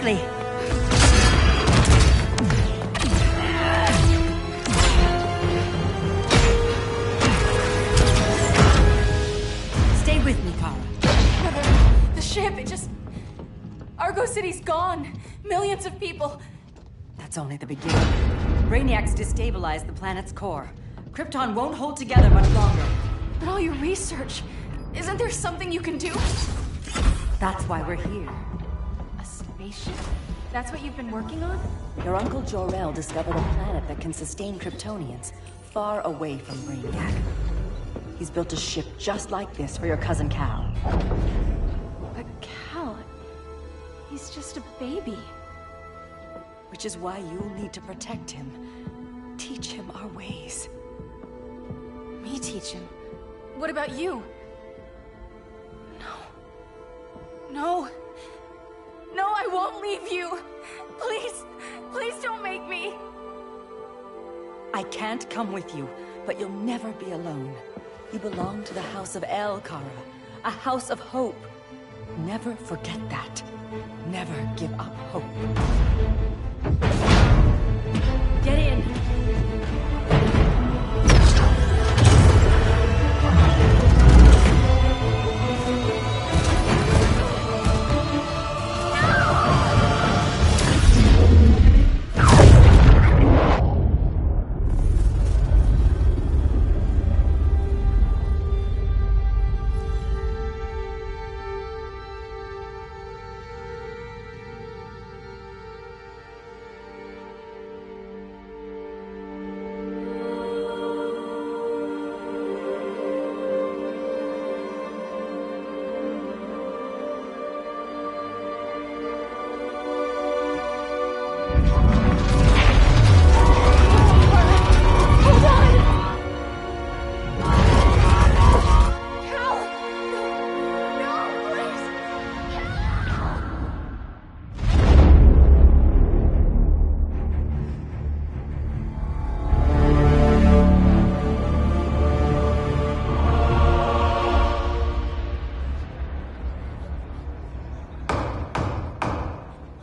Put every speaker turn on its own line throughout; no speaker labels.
quickly. Stay with me, Kara.
The ship, it just... Argo City's gone. Millions of people.
That's only the beginning. Brainiac's destabilized the planet's core. Krypton won't hold together much longer.
But all your research, isn't there something you can do?
That's why we're here.
A spaceship? That's what you've been working on?
Your Uncle Jor-El discovered a planet that can sustain Kryptonians, far away from Brainiac. He's built a ship just like this for your cousin Cal.
But Cal... he's just a baby.
Which is why you'll need to protect him. Teach him our ways.
Me teach him? What about you? No. No, I won't leave you. Please don't make me.
I can't come with you, but you'll never be alone. You belong to the House of El, Kara. A house of hope. Never forget that. Never give up hope. Get in.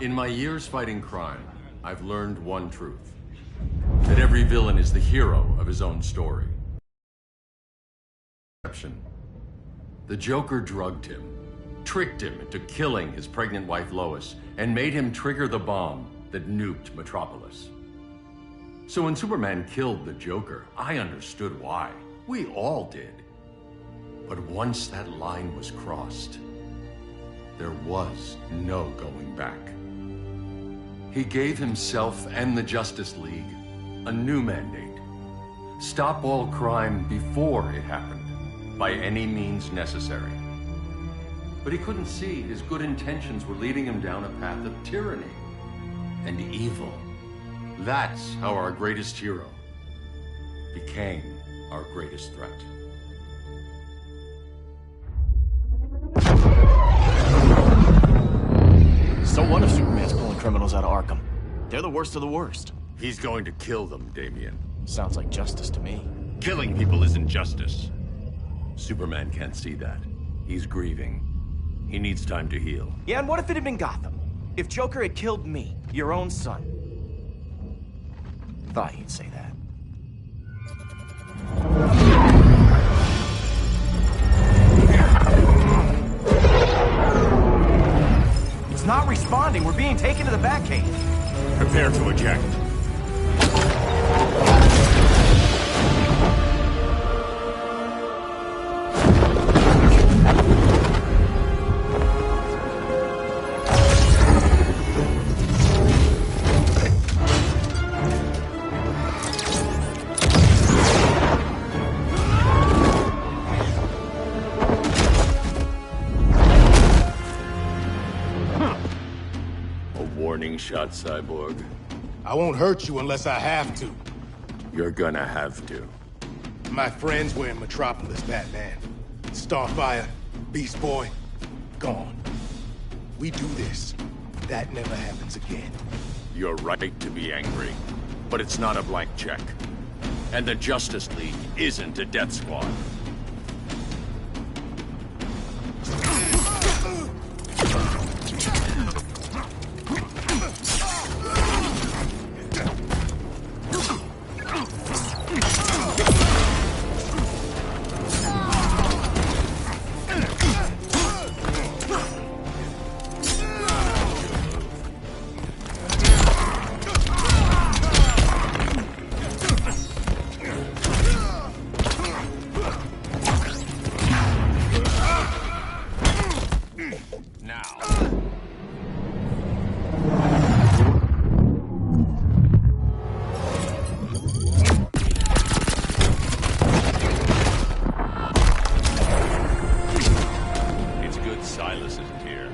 In my years fighting crime, I've learned one truth. That every villain is the hero of his own story. The Joker drugged him, tricked him into killing his pregnant wife Lois, and made him trigger the bomb that nuked Metropolis. So when Superman killed the Joker, I understood why. We all did. But once that line was crossed, there was no going back. He gave himself and the Justice League a new mandate. Stop all crime before it happened, by any means necessary. But he couldn't see his good intentions were leading him down a path of tyranny and evil. That's how our greatest hero became our greatest threat.
So what if Superman's pulling criminals out of Arkham? They're the worst of the worst.
He's going to kill them, Damian.
Sounds like justice to me.
Killing people isn't justice. Superman can't see that. He's grieving. He needs time to heal.
Yeah, and what if it had been Gotham? If Joker had killed me, your own son? Thought he'd say that. It's not responding. We're being taken to the Batcave.
Prepare to eject. Warning shot, Cyborg.
I won't hurt you unless I have to.
You're gonna have to.
My friends were in Metropolis, Batman. Starfire, Beast Boy, gone. We do this. That never happens again.
You're right to be angry, but it's not a blank check. And the Justice League isn't a death squad. Now. It's good Silas isn't here.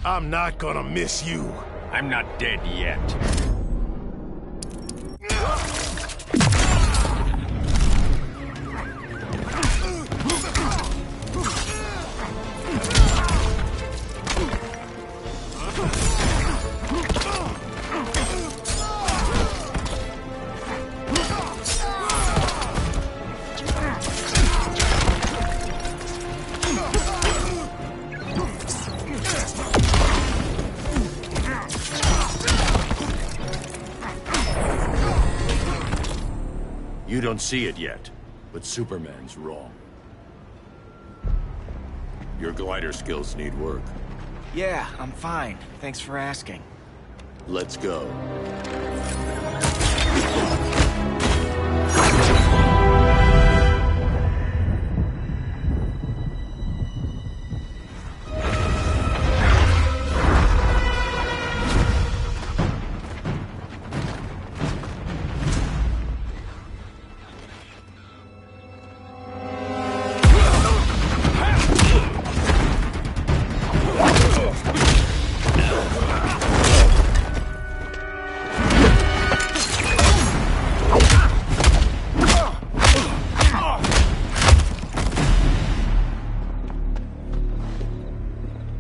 I'm not gonna miss you.
I'm not dead yet. You don't see it yet, but Superman's wrong. Your glider skills need work.
Yeah, I'm fine. Thanks for asking.
Let's go.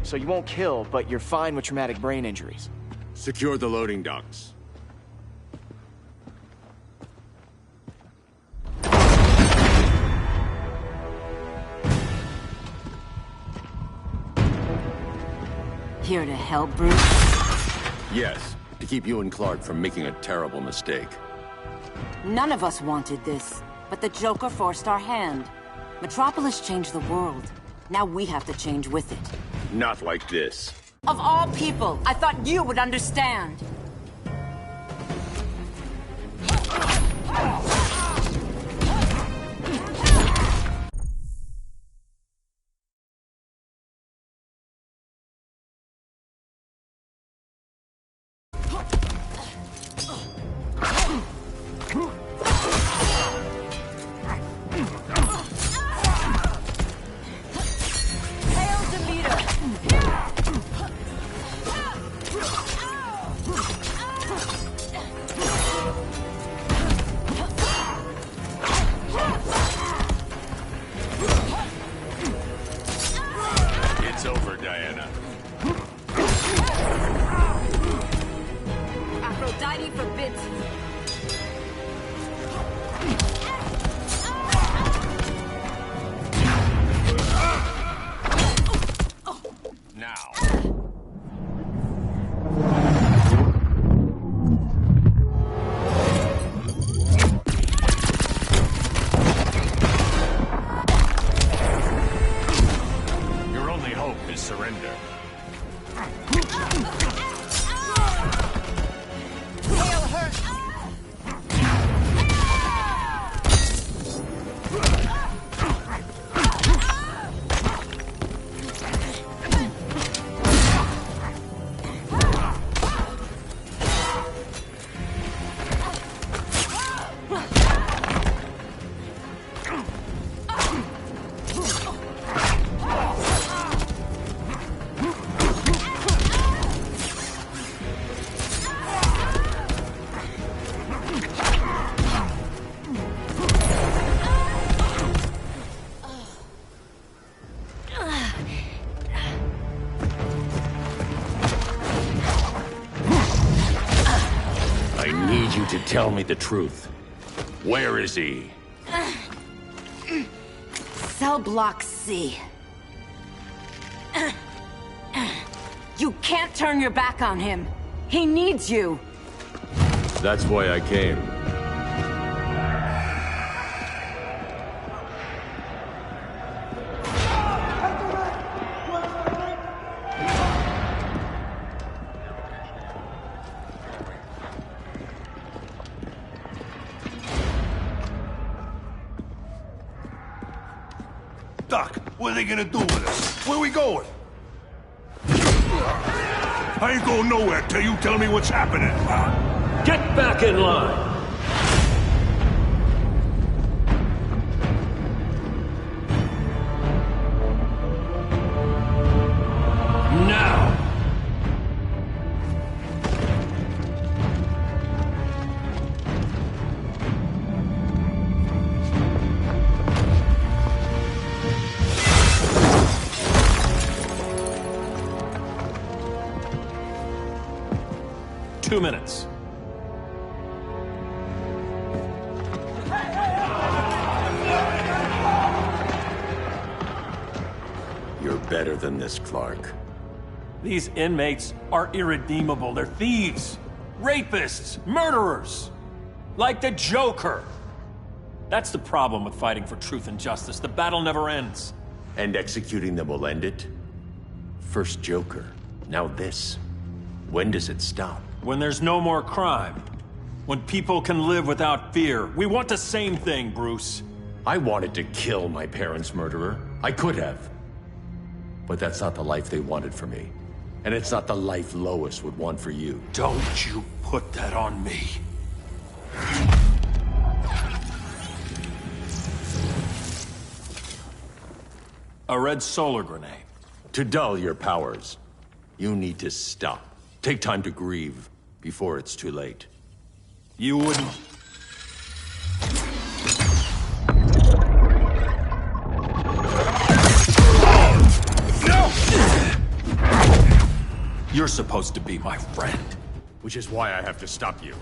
So you won't kill, but you're fine with traumatic brain injuries.
Secure the loading docks.
Here to help, Bruce?
Yes, to keep you and Clark from making a terrible mistake.
None of us wanted this, but the Joker forced our hand. Metropolis changed the world. Now we have to change with it.
Not like this.
Of all people, I thought you would understand.
It's over, Diana.
Aphrodite forbids.
Now. Your only hope is surrender.
Hail her!
I need you to tell me the truth. Where is he?
Cell block C. You can't turn your back on him. He needs you.
That's why I came.
Doc, what are they gonna do with us? Where we going? I ain't going nowhere till you tell me what's happening.
Get back in line! Now! Two minutes.
You're better than this, Clark.
These inmates are irredeemable. They're thieves, rapists, murderers. Like the Joker. That's the problem with fighting for truth and justice. The battle never ends.
And executing them will end it? First Joker, now this. When does it stop?
When there's no more crime. When people can live without fear. We want the same thing, Bruce.
I wanted to kill my parents' murderer. I could have. But that's not the life they wanted for me. And it's not the life Lois would want for you.
Don't you put that on me. A red solar grenade.
To dull your powers, you need to stop. Take time to grieve before it's too late.
You wouldn't...
No!
You're supposed to be my friend.
Which is why I have to stop you.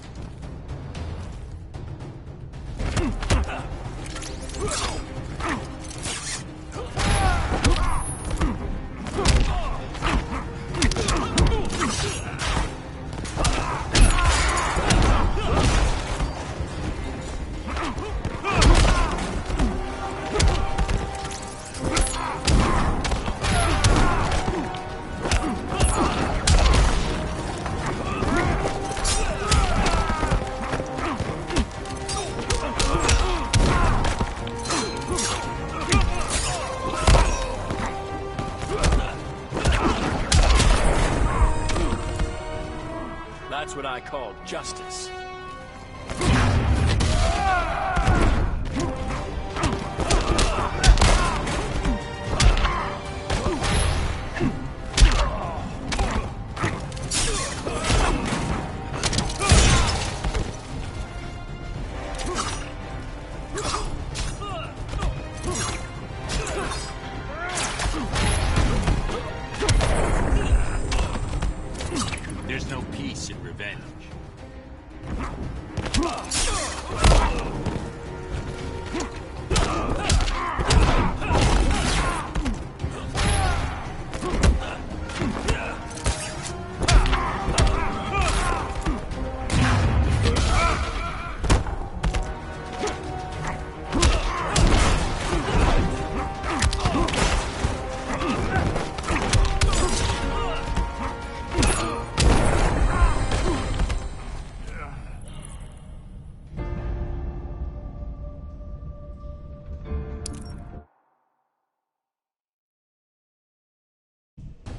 That's what I call justice.
There's no peace in revenge.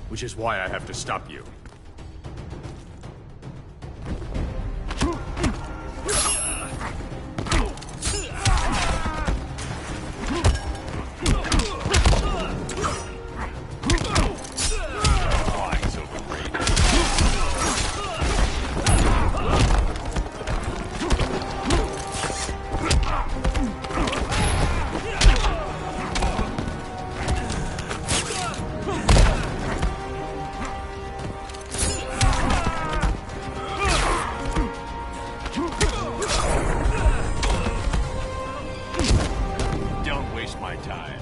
Which is why I have to stop you.
time.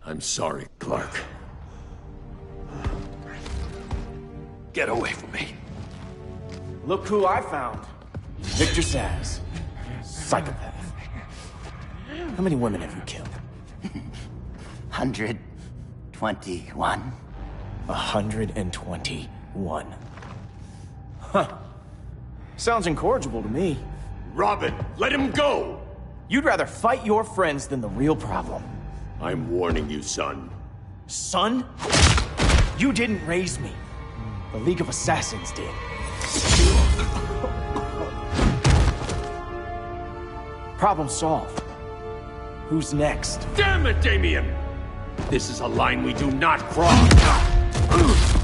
I'm sorry, Clark. Get away from me.
Look who I found. Victor Zsasz. Psychopath. How many women have you killed?
121.
121. Huh. Sounds incorrigible to me.
Robin, let him go!
You'd rather fight your friends than the real problem.
I'm warning you, son.
Son? You didn't raise me. The League of Assassins did. Problem solved. Who's next?
Damn it, Damien! This is a line we do not cross.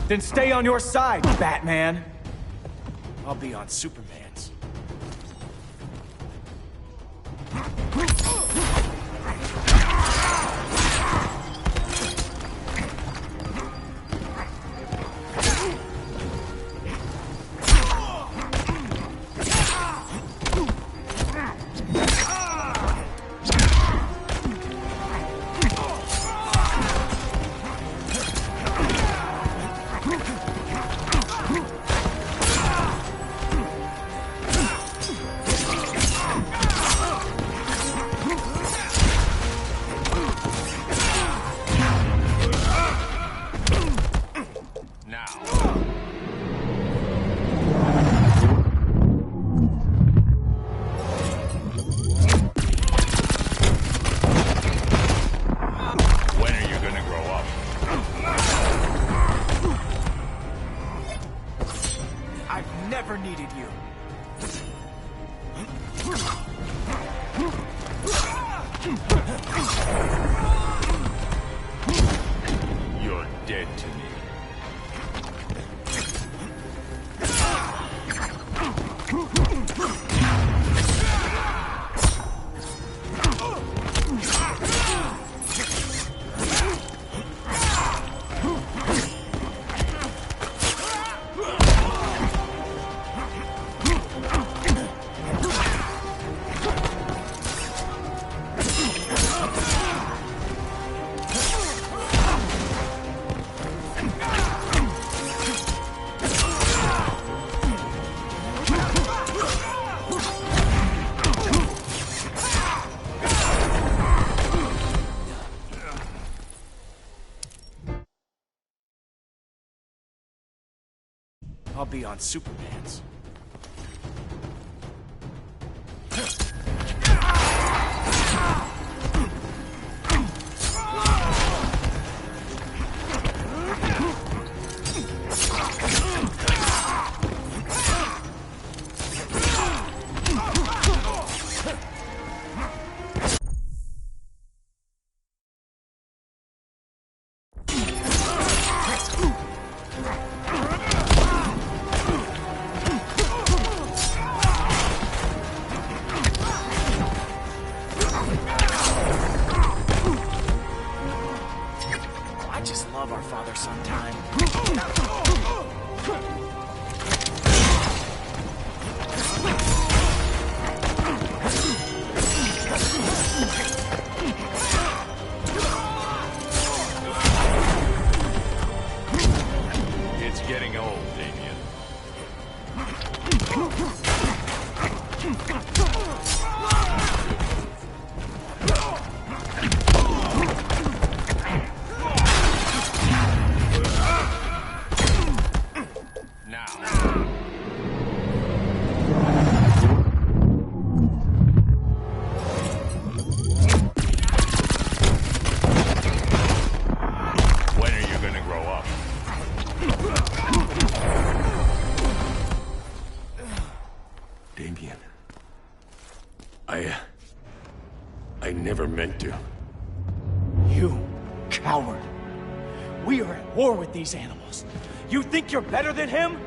Then stay on your side, Batman. I'll be on Superman's. Never needed you.
You're dead to me.
I'll be on Superman's. Love our father-son time.
It's getting old, Damien.
meant to.
You coward. We are at war with these animals. You think you're better than him?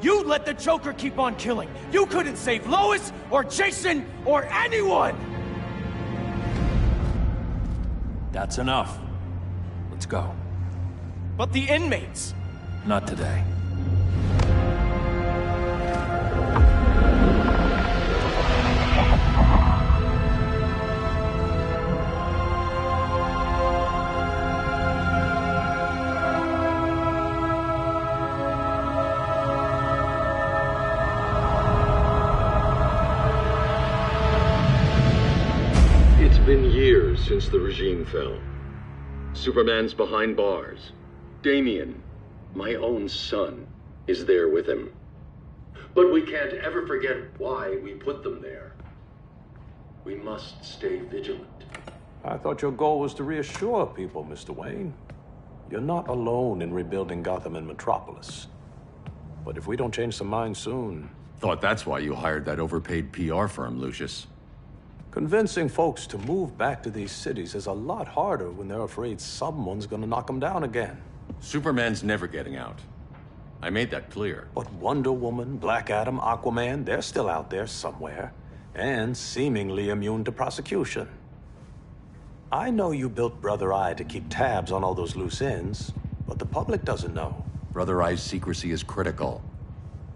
You let the Joker keep on killing. You couldn't save Lois, or Jason, or anyone!
That's enough. Let's go.
But the inmates!
Not today.
It's been years since the regime fell. Superman's behind bars. Damian, my own son, is there with him. But we can't ever forget why we put them there. We must stay vigilant.
I thought your goal was to reassure people, Mr. Wayne. You're not alone in rebuilding Gotham and Metropolis. But if we don't change some minds soon...
Thought that's why you hired that overpaid PR firm, Lucius.
Convincing folks to move back to these cities is a lot harder when they're afraid someone's gonna knock them down again.
Superman's never getting out. I made that clear.
But Wonder Woman, Black Adam, Aquaman, they're still out there somewhere. And seemingly immune to prosecution. I know you built Brother Eye to keep tabs on all those loose ends, but the public doesn't know.
Brother Eye's secrecy is critical.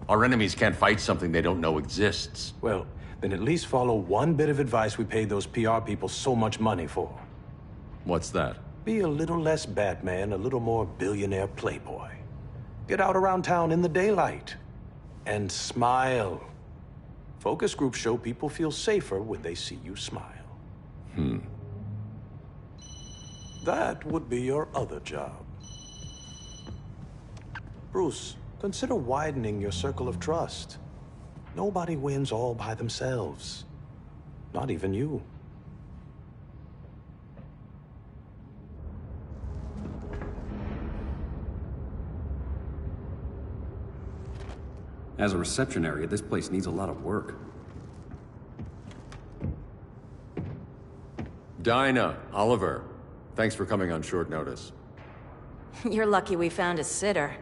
Our enemies can't fight something they don't know exists.
Well, then at least follow one bit of advice we paid those PR people so much money for.
What's that?
Be a little less Batman, a little more billionaire playboy. Get out around town in the daylight. And smile. Focus groups show people feel safer when they see you smile. That would be your other job. Bruce, consider widening your circle of trust. Nobody wins all by themselves. Not even you.
As a reception area, this place needs a lot of work.
Dinah, Oliver, thanks for coming on short notice.
You're lucky we found a sitter.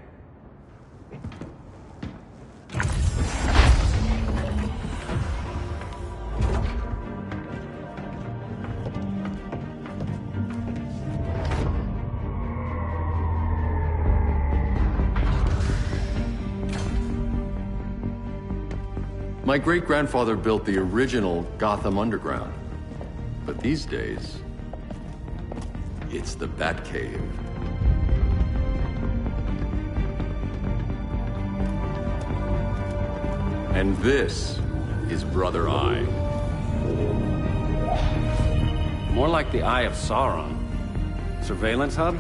My great-grandfather built the original Gotham Underground. But these days, it's the Batcave. And this is Brother Eye.
More like the Eye of Sauron. Surveillance hub?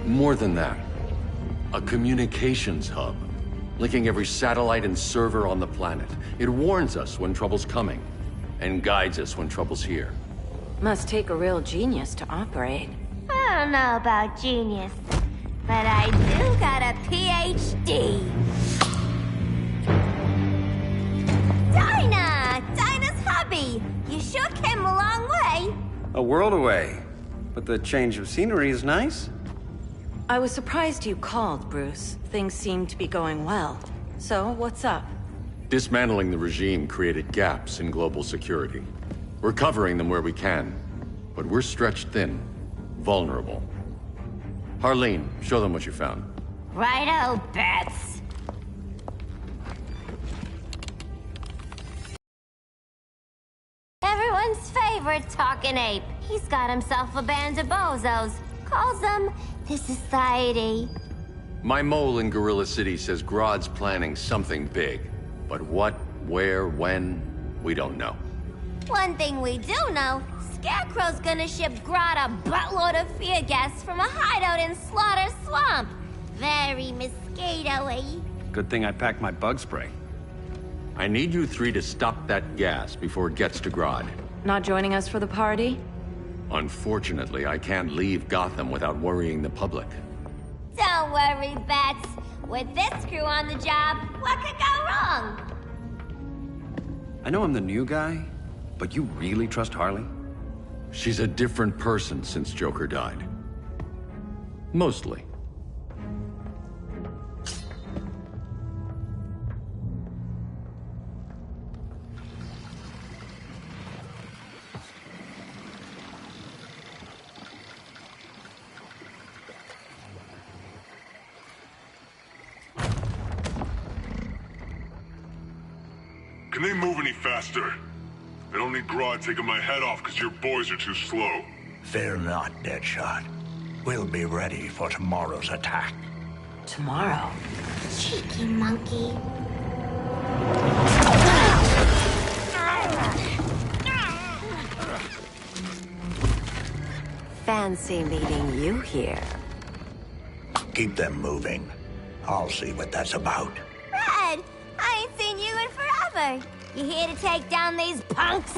More than that. A communications hub, linking every satellite and server on the planet. It warns us when trouble's coming, and guides us when trouble's here.
Must take a real genius to operate.
I don't know about genius, but I do got a PhD. Dinah's hubby! You sure came a long way.
A world away. But the change of scenery is nice.
I was surprised you called, Bruce. Things seem to be going well. So, what's up?
Dismantling the regime created gaps in global security. We're covering them where we can, but we're stretched thin, vulnerable. Harleen, show them what you found.
Righto, Bats. Everyone's favorite talking ape. He's got himself a band of bozos. Calls them the Society.
My mole in Gorilla City says Grodd's planning something big. But what, where, when, we don't know.
One thing we do know, Scarecrow's gonna ship Grodd a buttload of fear gas from a hideout in Slaughter Swamp. Very mosquito-y.
Good thing I packed my bug spray.
I need you three to stop that gas before it gets to Grodd.
Not joining us for the party?
Unfortunately, I can't leave Gotham without worrying the public.
Don't worry, Bats. With this crew on the job, what could go wrong?
I know I'm the new guy, but you really trust Harley?
She's a different person since Joker died. Mostly.
Can they move any faster? I don't need Grodd taking my head off because your boys are too slow.
Fear not, Deadshot. We'll be ready for tomorrow's attack.
Tomorrow?
Cheeky monkey.
Fancy meeting you here.
Keep them moving. I'll see what that's about.
Red, I ain't seen you in forever. You here to take down these punks?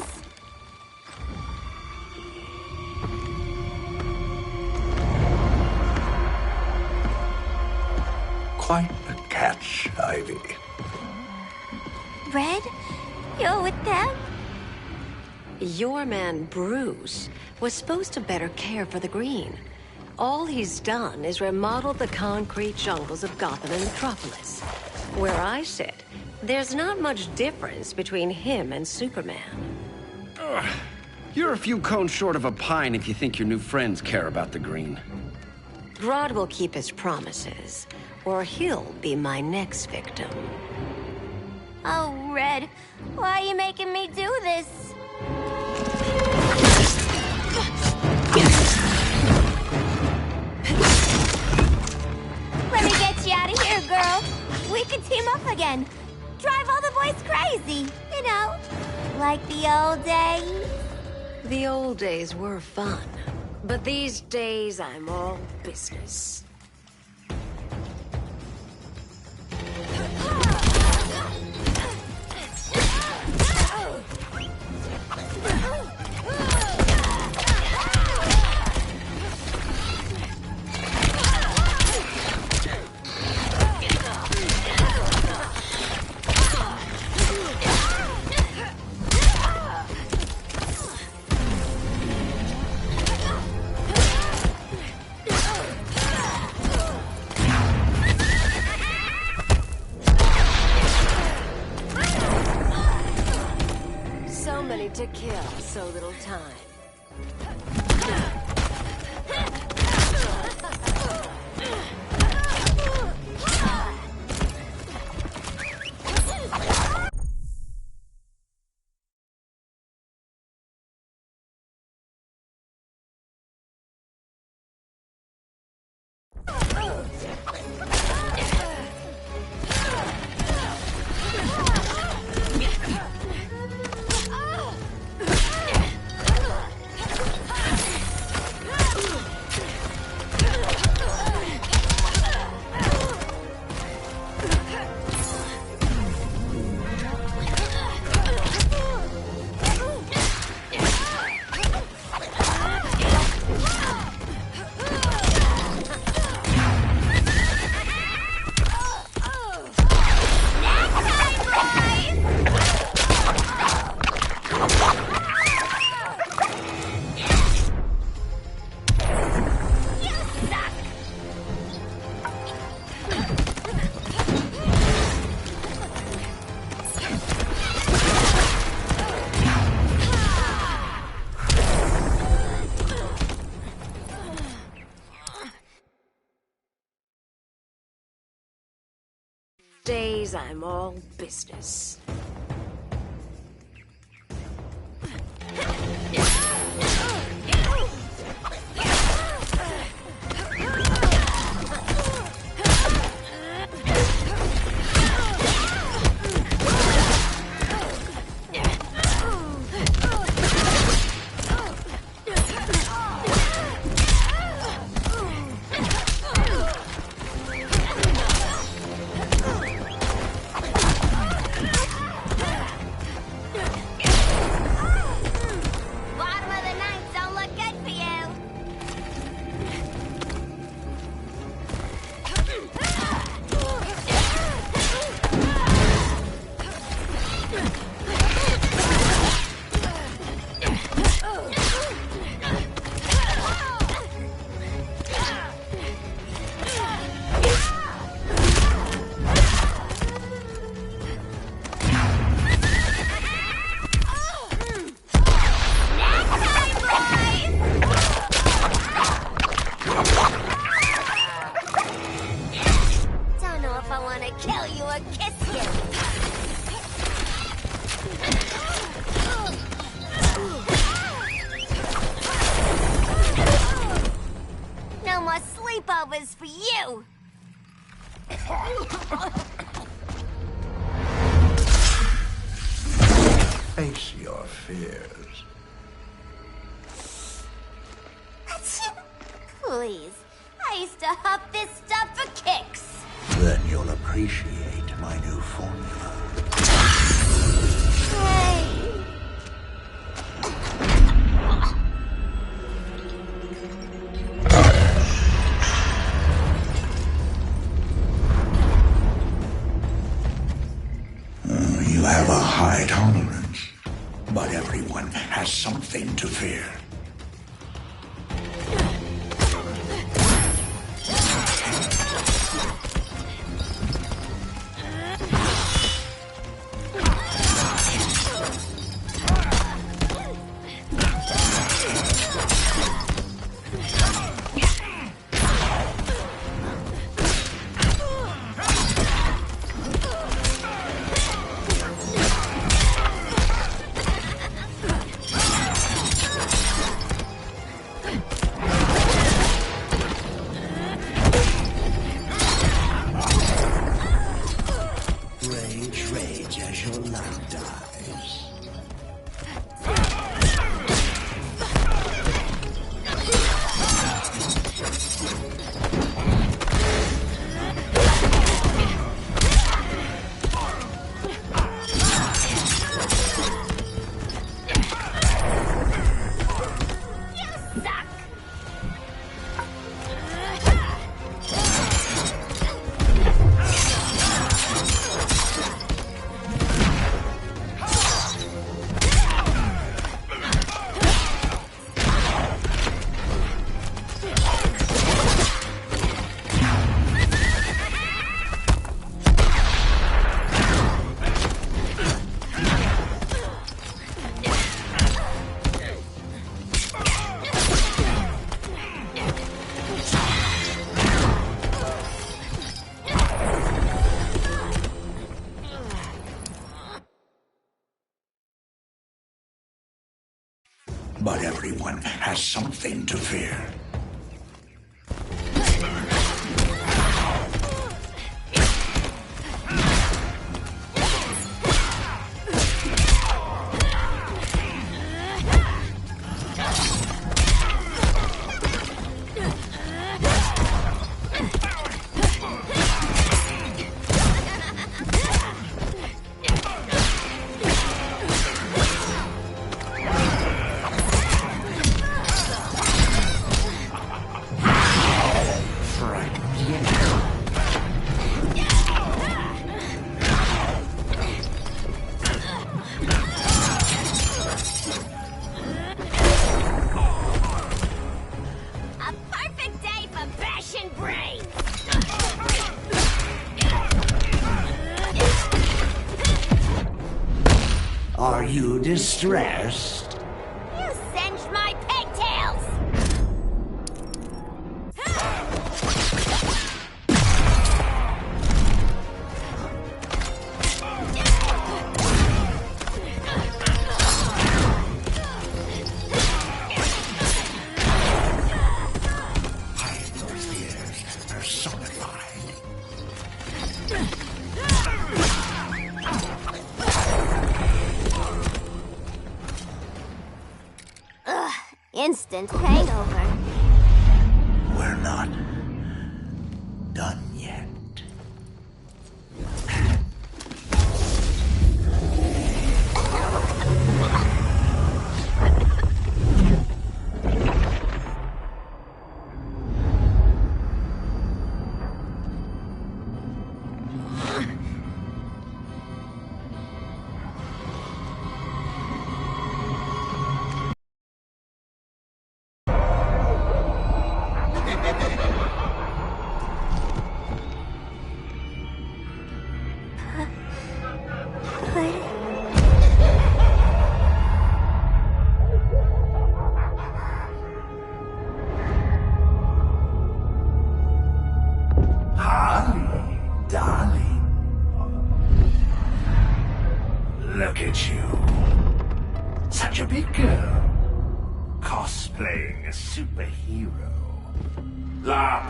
Quite a catch, Ivy.
Red, you're with them?
Your man, Bruce, was supposed to better care for the Green. All he's done is remodel the concrete jungles of Gotham and Metropolis. Where I sit, there's not much difference between him and Superman.
Ugh. You're a few cones short of a pine if you think your new friends care about the Green.
Grodd will keep his promises, or he'll be my next victim.
Oh, Red, why are you making me do this? Let me get you out of here, girl. We could team up again. Drive all the boys crazy, you know, like the old days.
The old days were fun, but these days I'm all business. To kill, so little time. Days I'm all business.
gonna kill you or kiss you. No more sleepovers for you.
Face your fears.
Please. I used to huff this stuff for kicks.
Then you'll appreciate my new formula.
Hey.
You have a high tolerance, but everyone has something to fear. Rage as your light dies. But everyone has something to fear. Are you distressed?
You singed my pigtails!
Hide your fears personified.
Instant hangover.
We're not done yet.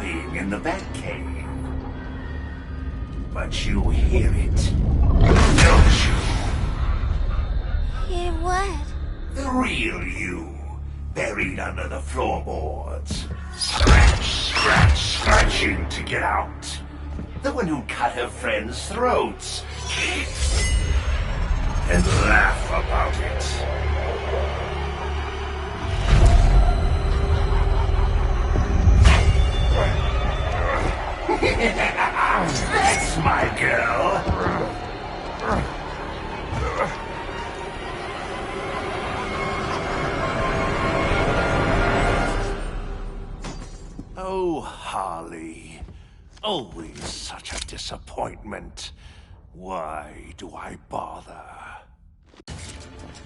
being in the Batcave. But you hear it, don't you?
Hear what?
The real you, buried under the floorboards. Scratching to get out. The one who cut her friends' throats, and laugh about it. That's my girl.
Oh, Harley. Always such a disappointment. Why do I bother?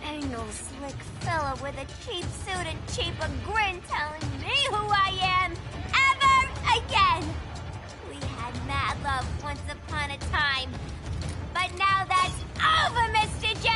Ain't no slick fella with a cheap suit and cheaper grin telling me who I am ever again. We had mad love once upon a time, but now that's over, Mr. J.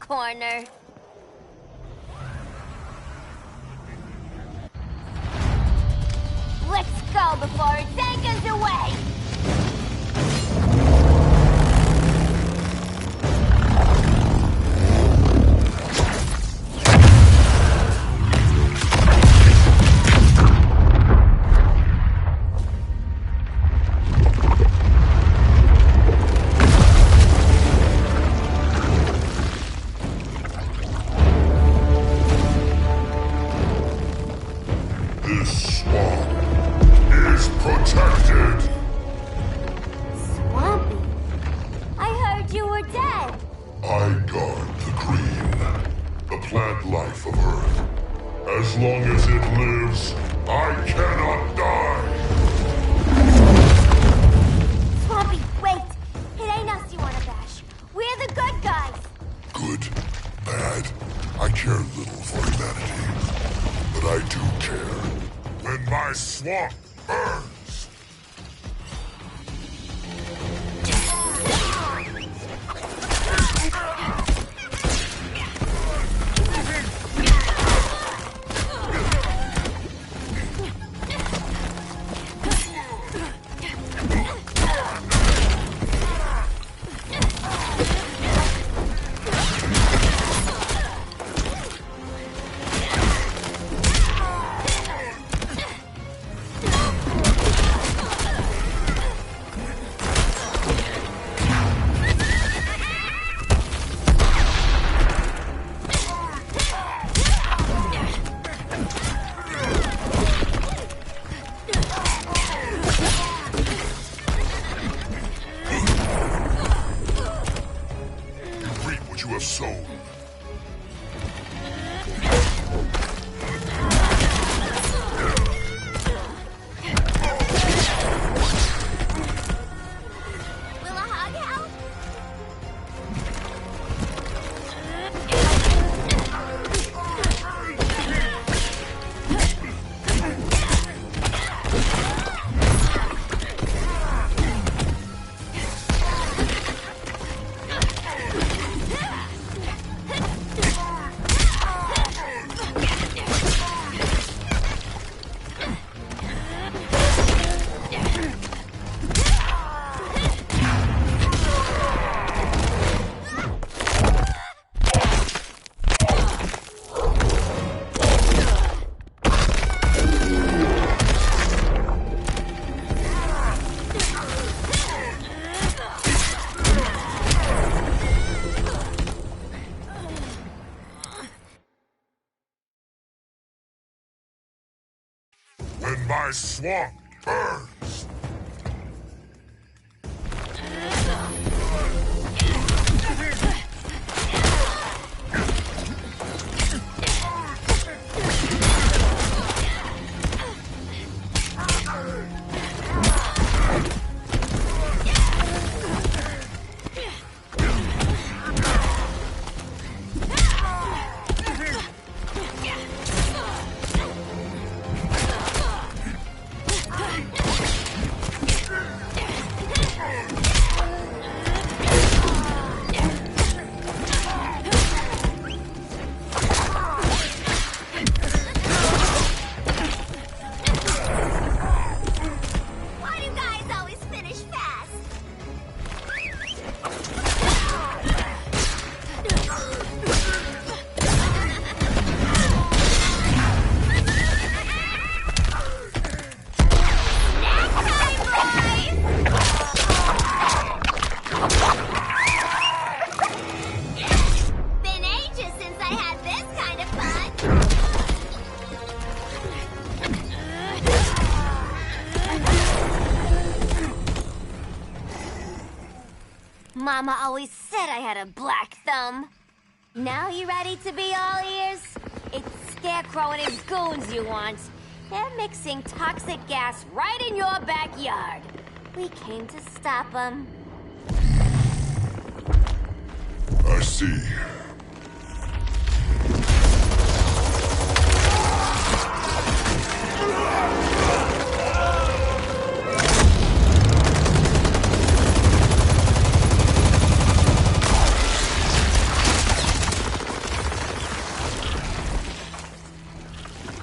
Corner. Let's go before it anchors away!
My swamp burns!
Mama always said I had a black thumb. Now you ready to be all ears? It's Scarecrow and his goons you want. They're mixing toxic gas right in your backyard. We came to stop them.
I see.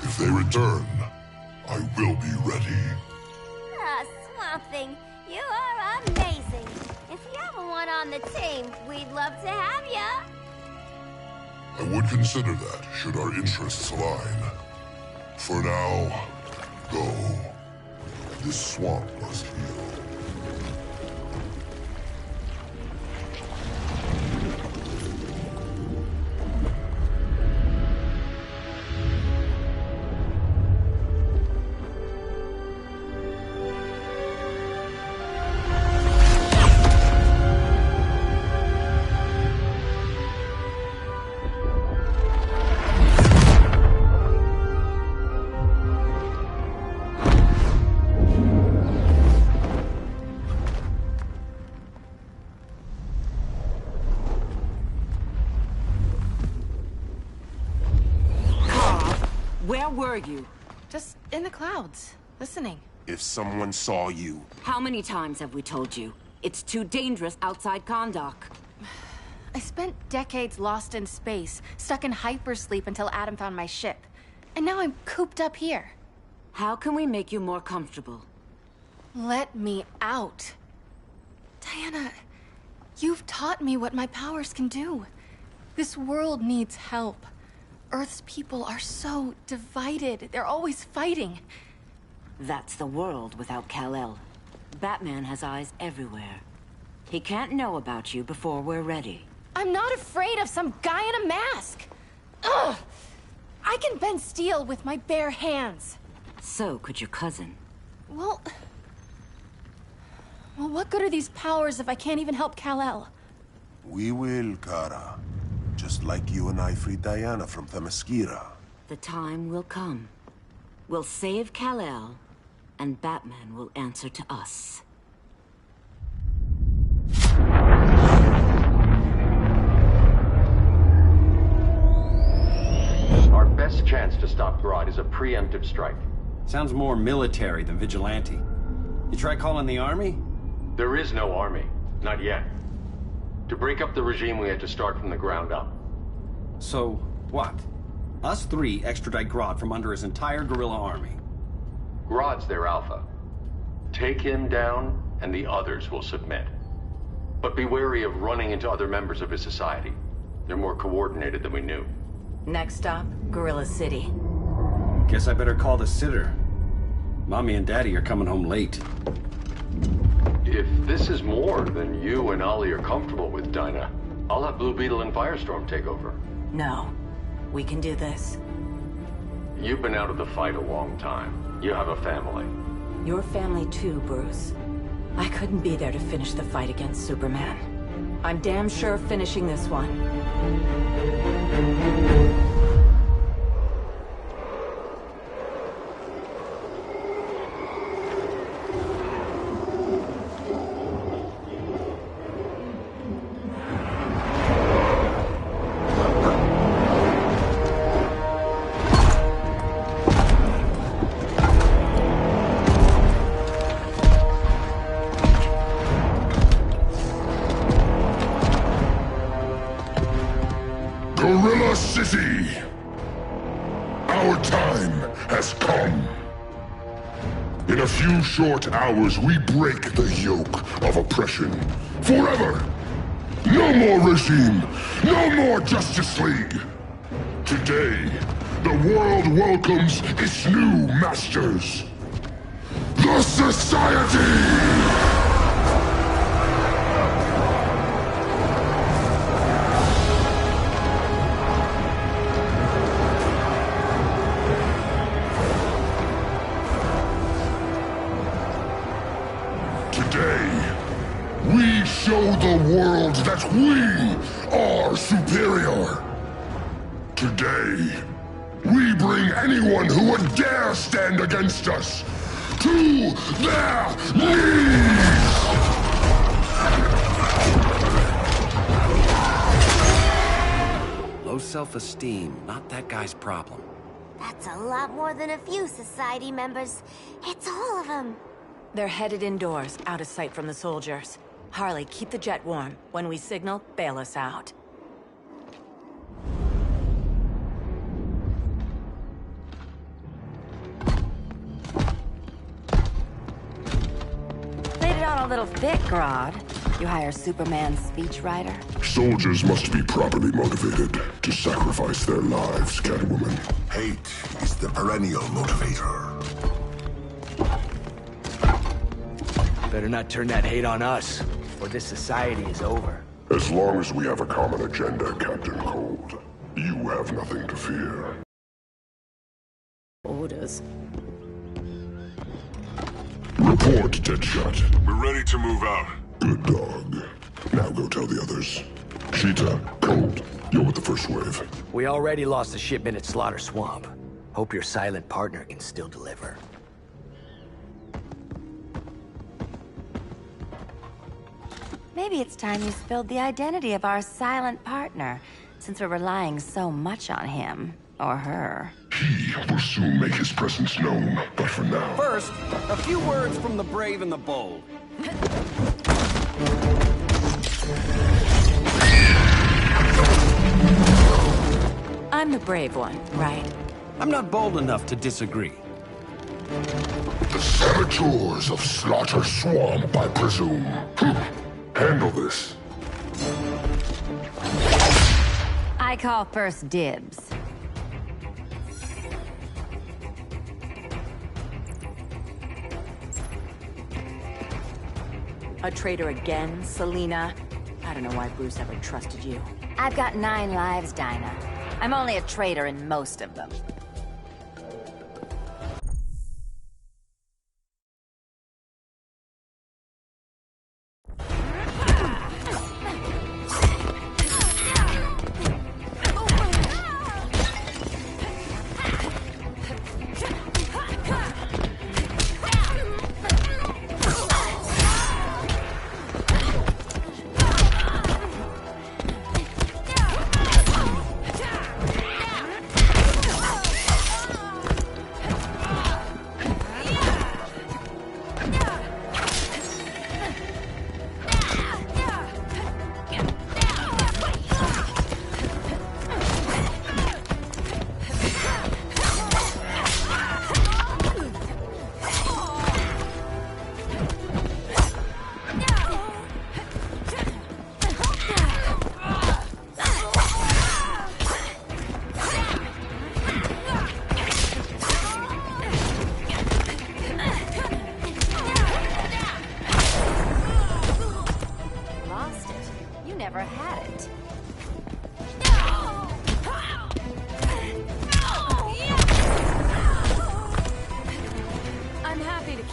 If they return, I will be ready.
Ah, Swamp Thing, you are amazing. If you ever want on the team, we'd love to have ya.
I would consider that, should our interests align. For now, go. This swamp must heal.
Where were you?
Just in the clouds, listening.
If someone saw you...
How many times have we told you? It's too dangerous outside Kahndaq.
I spent decades lost in space, stuck in hypersleep until Adam found my ship. And now I'm cooped up here.
How can we make you more comfortable?
Let me out. Diana, you've taught me what my powers can do. This world needs help. Earth's people are so divided. They're always fighting.
That's the world without Kal-El. Batman has eyes everywhere. He can't know about you before we're ready.
I'm not afraid of some guy in a mask. Ugh! I can bend steel with my bare hands.
So could your cousin.
Well, what good are these powers if I can't even help Kal-El?
We will, Kara. Just like you and I freed Diana from Themyscira.
The time will come. We'll save Kal-El, and Batman will answer to us.
Our best chance to stop Grodd is a preemptive strike.
Sounds more military than vigilante. You try calling the army?
There is no army. Not yet. To break up the regime, we had to start from the ground up.
So, what? Us three extradite Grodd from under his entire guerrilla army.
Grodd's their alpha. Take him down, and the others will submit. But be wary of running into other members of his society. They're more coordinated than we knew.
Next stop, Gorilla City.
Guess I better call the sitter. Mommy and Daddy are coming home late.
If this is more than you and Ollie are comfortable with, Dinah, I'll have Blue Beetle and Firestorm take over.
No. We can do this.
You've been out of the fight a long time. You have a family.
Your family too, Bruce. I couldn't be there to finish the fight against Superman. I'm damn sure finishing this one.
Gorilla City! Our time has come. In a few short hours, we break the yoke of oppression. Forever! No more regime! No more Justice League! Today, the world welcomes its new masters. The Society! We show the world that we are superior. Today, we bring anyone who would dare stand against us to their knees!
Low self-esteem, not that guy's problem.
That's a lot more than a few Society members. It's all of them.
They're headed indoors, out of sight from the soldiers. Harley, keep the jet warm. When we signal, bail us out. Played it on a little thick, Grodd. You hire Superman's speechwriter?
Soldiers must be properly motivated to sacrifice their lives, Catwoman.
Hate is the perennial motivator.
Better not turn that hate on us, or this society is over.
As long as we have a common agenda, Captain Cold, you have nothing to fear.
Orders.
Report, Deadshot.
We're ready to move out.
Good dog. Now go tell the others. Cheetah, Cold, you're with the first wave.
We already lost a shipment at Slaughter Swamp. Hope your silent partner can still deliver.
Maybe it's time you spilled the identity of our silent partner, since we're relying so much on him. Or her.
He will soon make his presence known, but for now...
First, a few words from the brave and the bold.
I'm the brave one, right?
I'm not bold enough to disagree.
The saboteurs of Slaughter Swamp, I presume. Handle this.
I call first dibs. A traitor again, Selina? I don't know why Bruce ever trusted you. I've got 9 lives, Dinah. I'm only a traitor in most of them.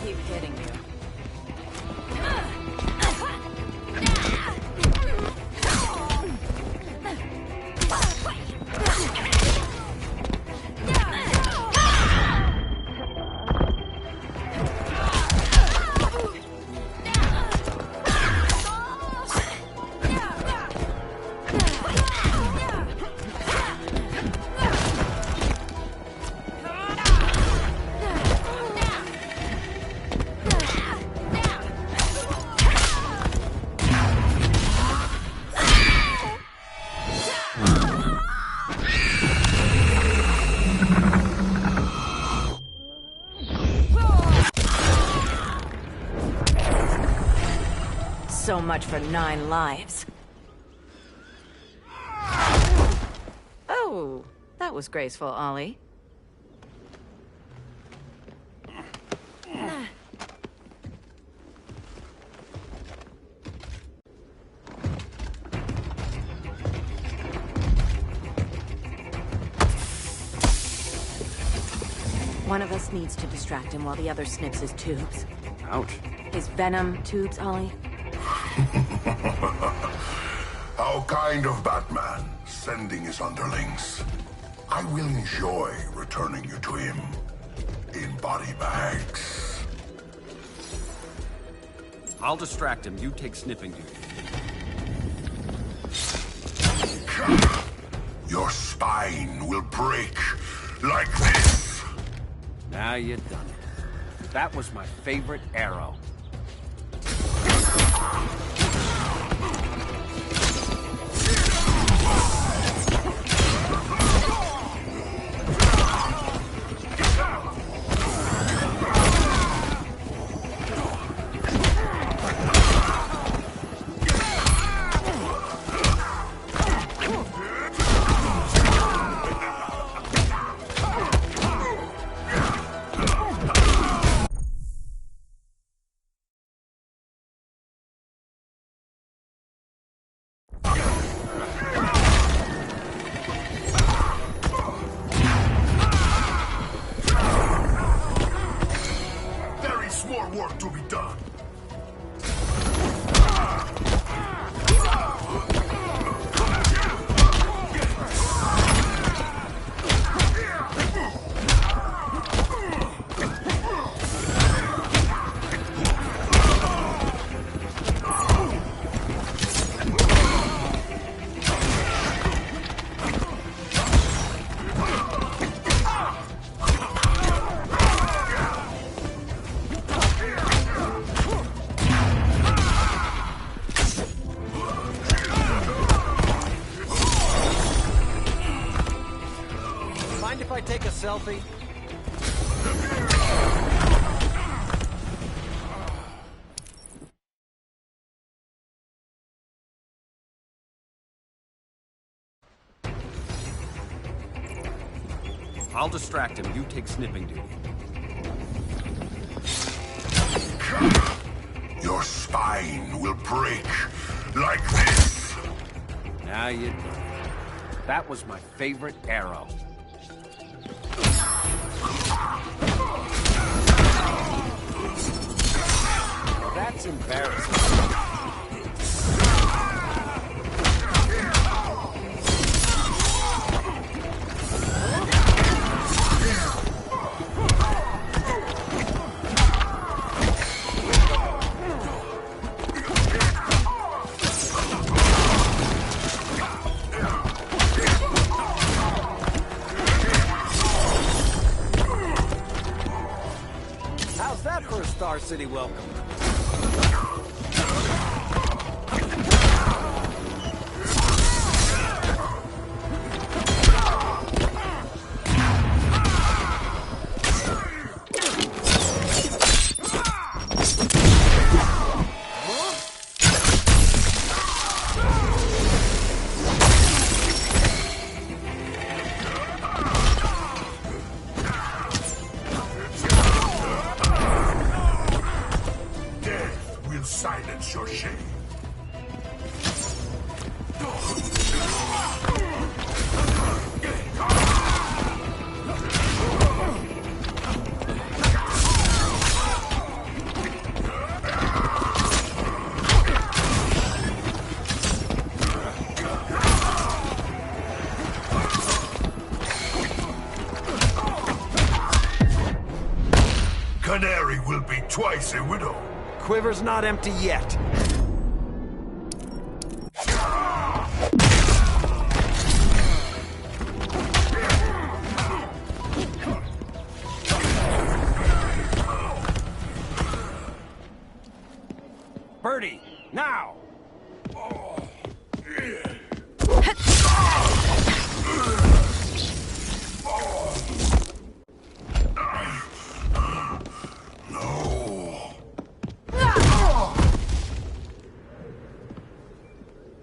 keep hitting you. So much for 9 lives. Oh, that was graceful, Ollie. One of us needs to distract him while the other snips his tubes.
Ouch.
His venom tubes, Ollie.
How kind of Batman, sending his underlings. I will enjoy returning you to him in body bags.
I'll distract him. You take sniffing duty.
Your spine will break like this.
Now you've done it. That was my favorite arrow.
More work to be done.
Mind if I take a selfie? I'll distract him. You take sniffing duty.
Your spine will break like this.
Now you did. That was my favorite arrow. Well, that's embarrassing. How's that for a Star City welcome?
Silence your shame. twice a widow.
Quiver's not empty yet. Birdie, now!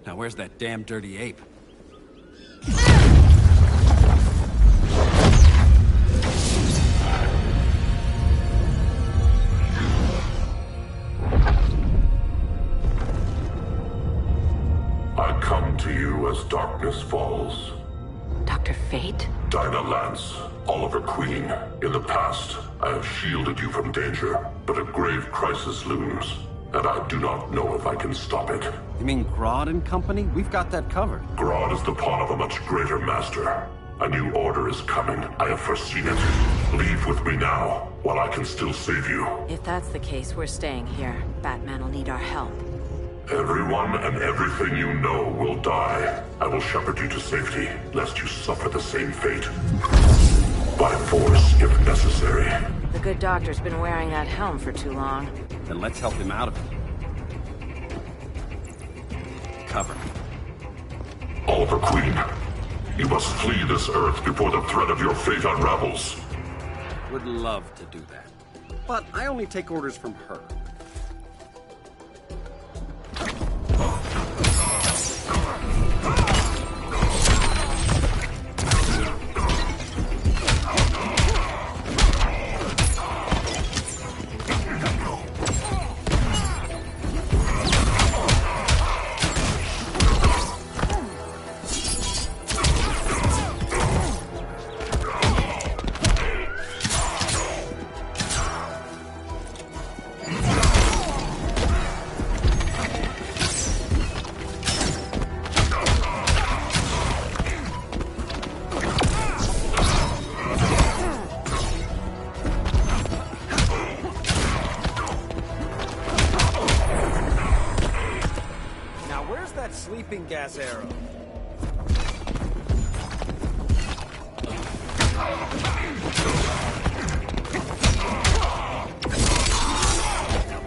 Now where's that damn dirty ape?
I come to you as darkness falls.
Dr. Fate?
Dinah Lance, Oliver Queen. In the past, I have shielded you from danger, but a grave crisis looms, and I do not know if I can stop it.
You mean Grodd and company? We've got that covered.
Grodd is the pawn of a much greater master. A new order is coming. I have foreseen it. Leave with me now, while I can still save you.
If that's the case, we're staying here. Batman will need our help.
Everyone and everything you know will die. I will shepherd you to safety, lest you suffer the same fate. By force, if necessary.
The good doctor's been wearing that helm for too long.
Then let's help him out of it. Cover.
Oliver Queen, you must flee this Earth before the threat of your fate unravels.
Would love to do that. But I only take orders from her.
Sleeping gas arrow.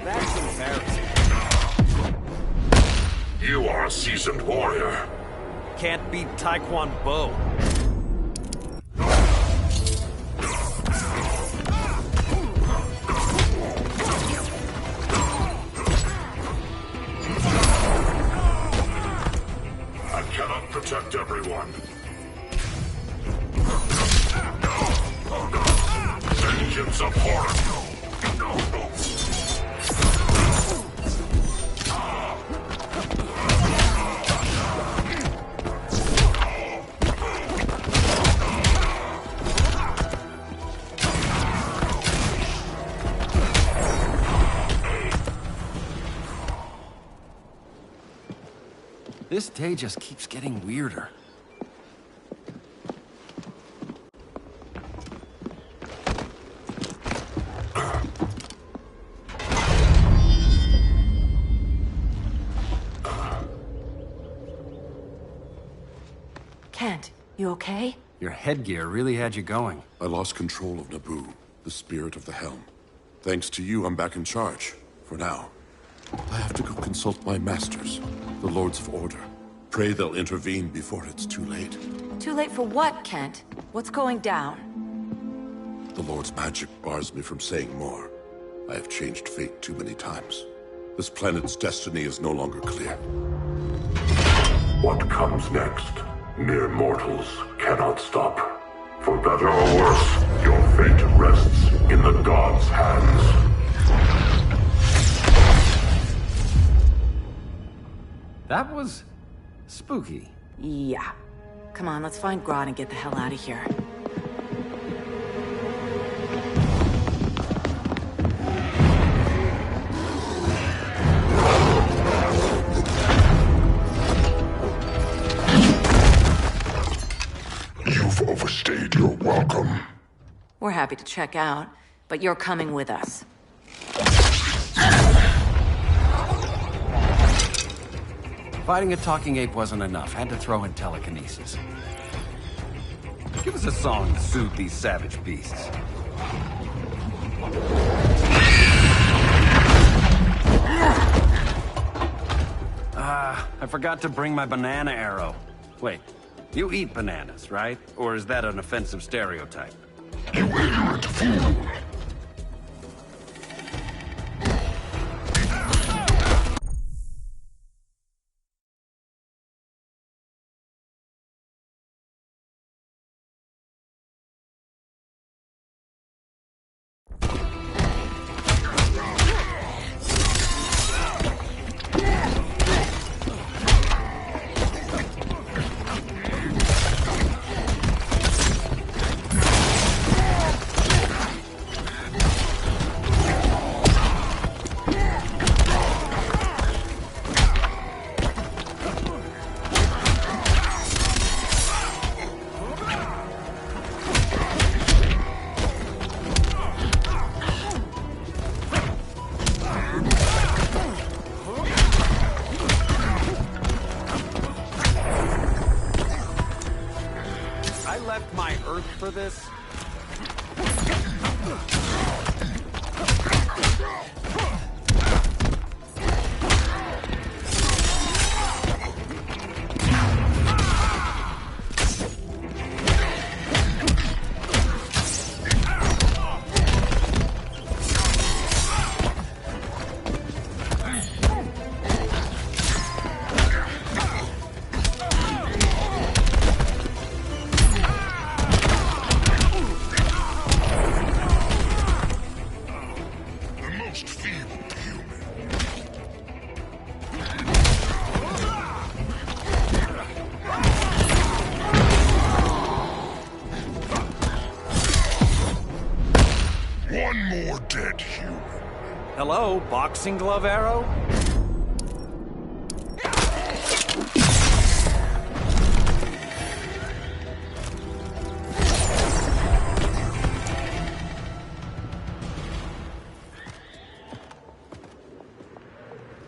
That's embarrassing.
You are a seasoned warrior.
Can't beat Taekwondo.
Protect everyone. Vengeance abhorrent.
This day just keeps getting weirder.
Kent, you okay?
Your headgear really had you going.
I lost control of Naboo, the spirit of the helm. Thanks to you, I'm back in charge. For now. I have to go consult my masters, the Lords of Order. Pray they'll intervene before it's too late.
Too late for what, Kent? What's going down?
The Lord's magic bars me from saying more. I have changed fate too many times. This planet's destiny is no longer clear. What comes next, mere mortals cannot stop. For better or worse, your fate rests in the gods' hands.
That was spooky.
Yeah. Come on, let's find Grodd and get the hell out of here.
You've overstayed your welcome.
We're happy to check out, but you're coming with us.
Fighting a talking ape wasn't enough. Had to throw in telekinesis. Give us a song to soothe these savage beasts. I forgot to bring my banana arrow. Wait, you eat bananas, right? Or is that an offensive stereotype?
You ignorant fool!
For this? Hello, boxing glove arrow?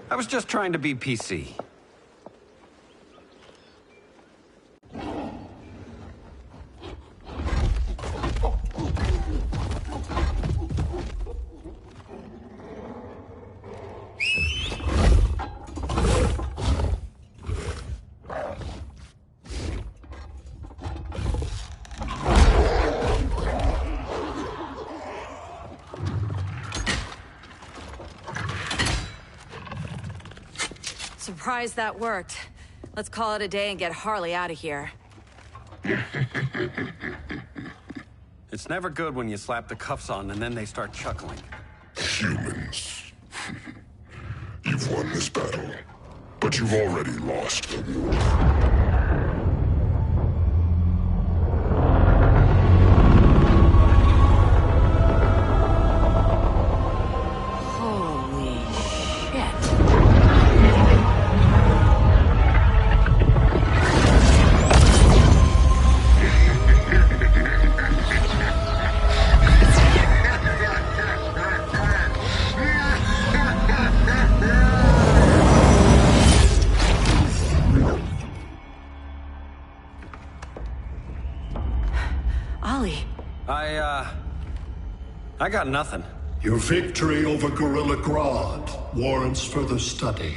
I was just trying to be PC.
Surprised that worked. Let's call it a day and get Harley out of here.
It's never good when you slap the cuffs on and then they start chuckling.
Humans. You've won this battle, but you've already lost the war.
I got nothing.
Your victory over Gorilla Grodd warrants further study.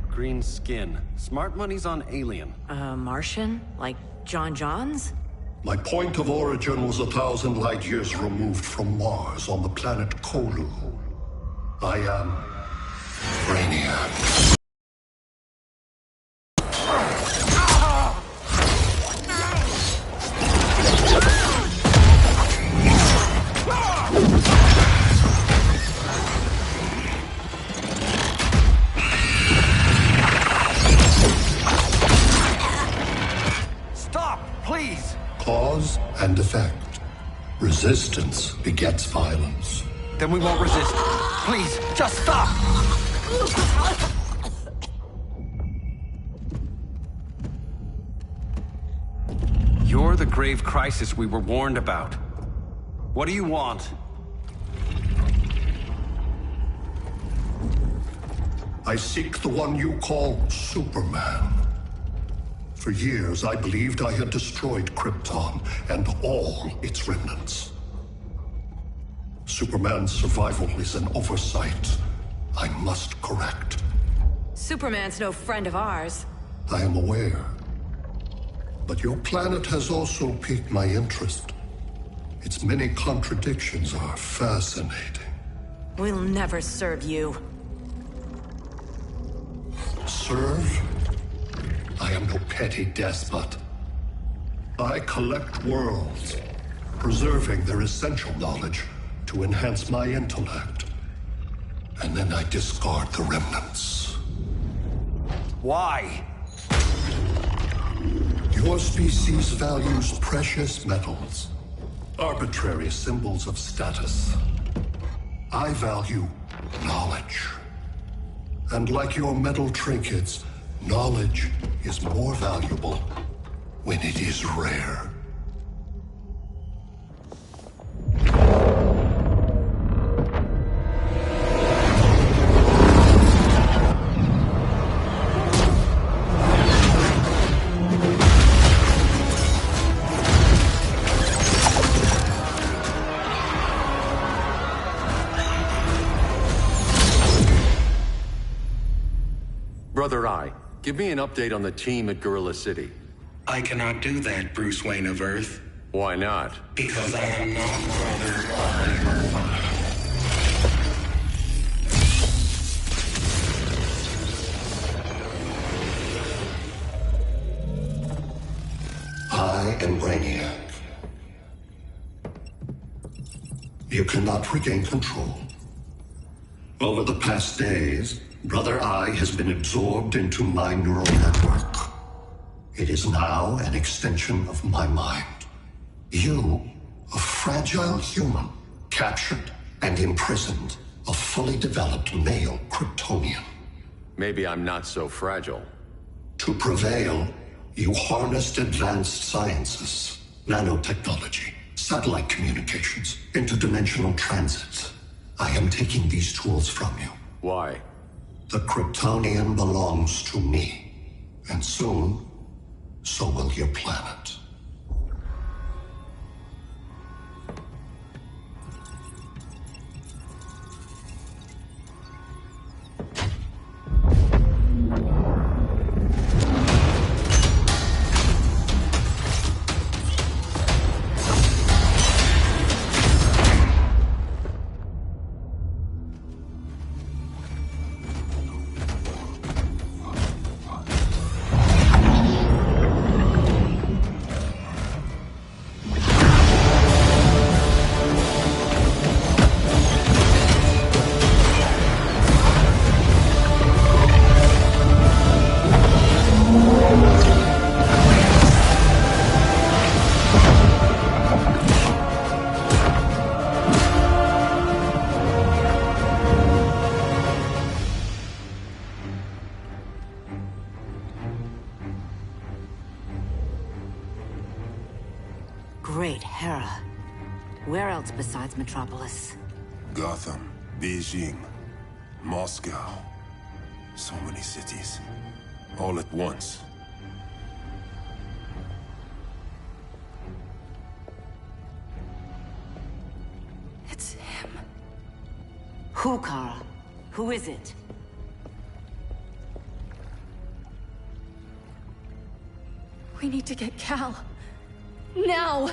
Green skin. Smart money's on alien.
Martian? Like John Johns?
My point of origin was 1,000 light years removed from Mars on the planet Kolu. I am Brainiac.
Stop, please!
Cause and effect. Resistance begets violence.
Then we won't resist. Please, just stop! the grave crisis we were warned about. What do you want?
I seek the one you call Superman. For years, I believed I had destroyed Krypton and all its remnants. Superman's survival is an oversight I must correct.
Superman's no friend of ours.
I am aware. But your planet has also piqued my interest. Its many contradictions are fascinating.
We'll never serve you.
Serve? I am no petty despot. I collect worlds, preserving their essential knowledge to enhance my intellect. And then I discard the remnants.
Why?
Your species values precious metals, arbitrary symbols of status. I value knowledge. And like your metal trinkets, knowledge is more valuable when it is rare.
Brother Eye, give me an update on the team at Gorilla City.
I cannot do that, Bruce Wayne of Earth.
Why not?
Because I am not Brother Eye.
I am Brainiac. You cannot regain control. Over the past days, Brother Eye has been absorbed into my neural network. It is now an extension of my mind. You, a fragile human, captured and imprisoned a fully developed male Kryptonian.
Maybe I'm not so fragile.
To prevail, you harnessed advanced sciences, nanotechnology, satellite communications, interdimensional transit. I am taking these tools from you.
Why?
The Kryptonian belongs to me. And soon, so will your planet.
Great Hera. Where else besides Metropolis?
Gotham, Beijing, Moscow. So many cities. All at once.
It's him. Who, Kara? Who is it?
We need to get Cal. Now!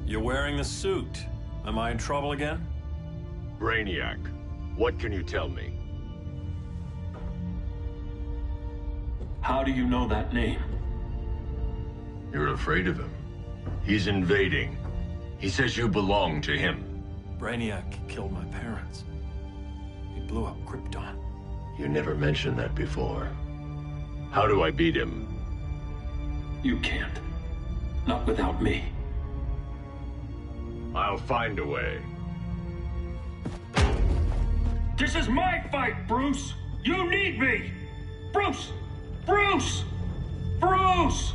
You're wearing the suit. Am I in trouble again?
Brainiac, what can you tell me?
How do you know that name?
You're afraid of him. He's invading. He says you belong to him.
Brainiac killed my parents. He blew up Krypton.
You never mentioned that before. How do I beat him?
You can't. Not without me.
I'll find a way.
This is my fight, Bruce! You need me! Bruce! Bruce! Bruce!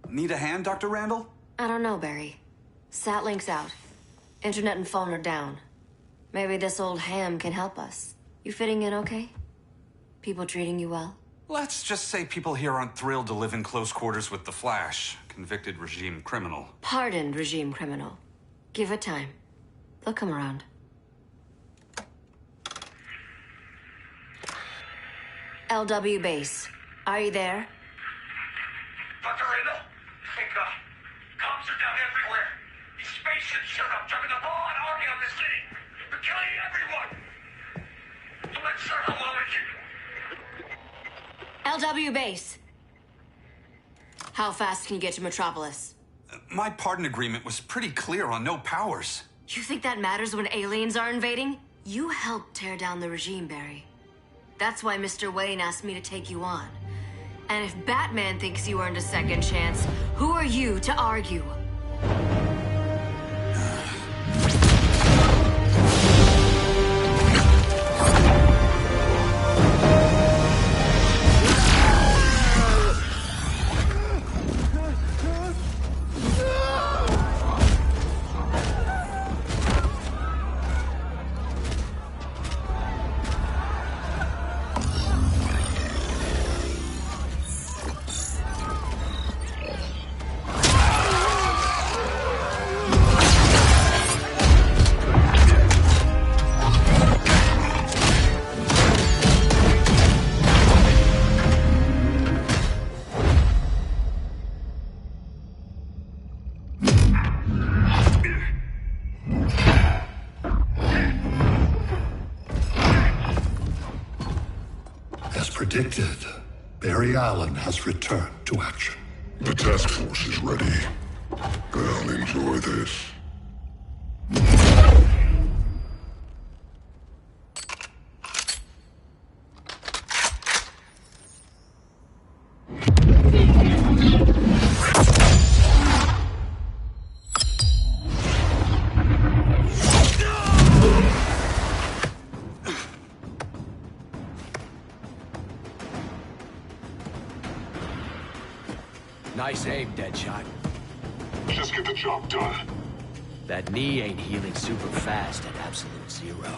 Need a hand, Dr. Randall?
I don't know, Barry. Satlink's out. Internet and phone are down. Maybe this old ham can help us. You fitting in okay? People treating you well?
Let's just say people here aren't thrilled to live in close quarters with the Flash, convicted regime criminal.
Pardoned regime criminal. Give it time. They'll come around. LW base. Are you there?
Dr. Randall? Cops are down everywhere. These spaceships showed up, driving the ball and army on the city. They're killing everyone. So let's start how well we can.
LW base. How fast can you get to Metropolis?
My pardon agreement was pretty clear on no powers.
You think that matters when aliens are invading? You helped tear down the regime, Barry. That's why Mr. Wayne asked me to take you on. And if Batman thinks you earned a second chance, who are you to argue?
Predicted, Barry Allen has returned to action.
The task force is ready. I'll enjoy this.
Nice aim, Deadshot.
Just get the job done.
That knee ain't healing super fast at absolute zero.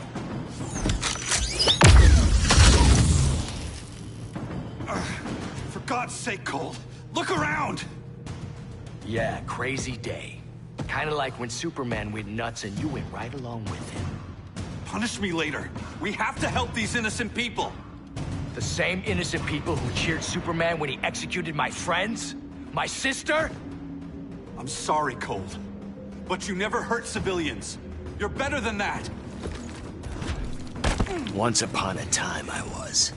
For God's sake, Cole, look around!
Yeah, crazy day. Kinda like when Superman went nuts and you went right along with him.
Punish me later. We have to help these innocent people.
The same innocent people who cheered Superman when he executed my friends? My sister?
I'm sorry, Cold. But you never hurt civilians. You're better than that.
Once upon a time, I was.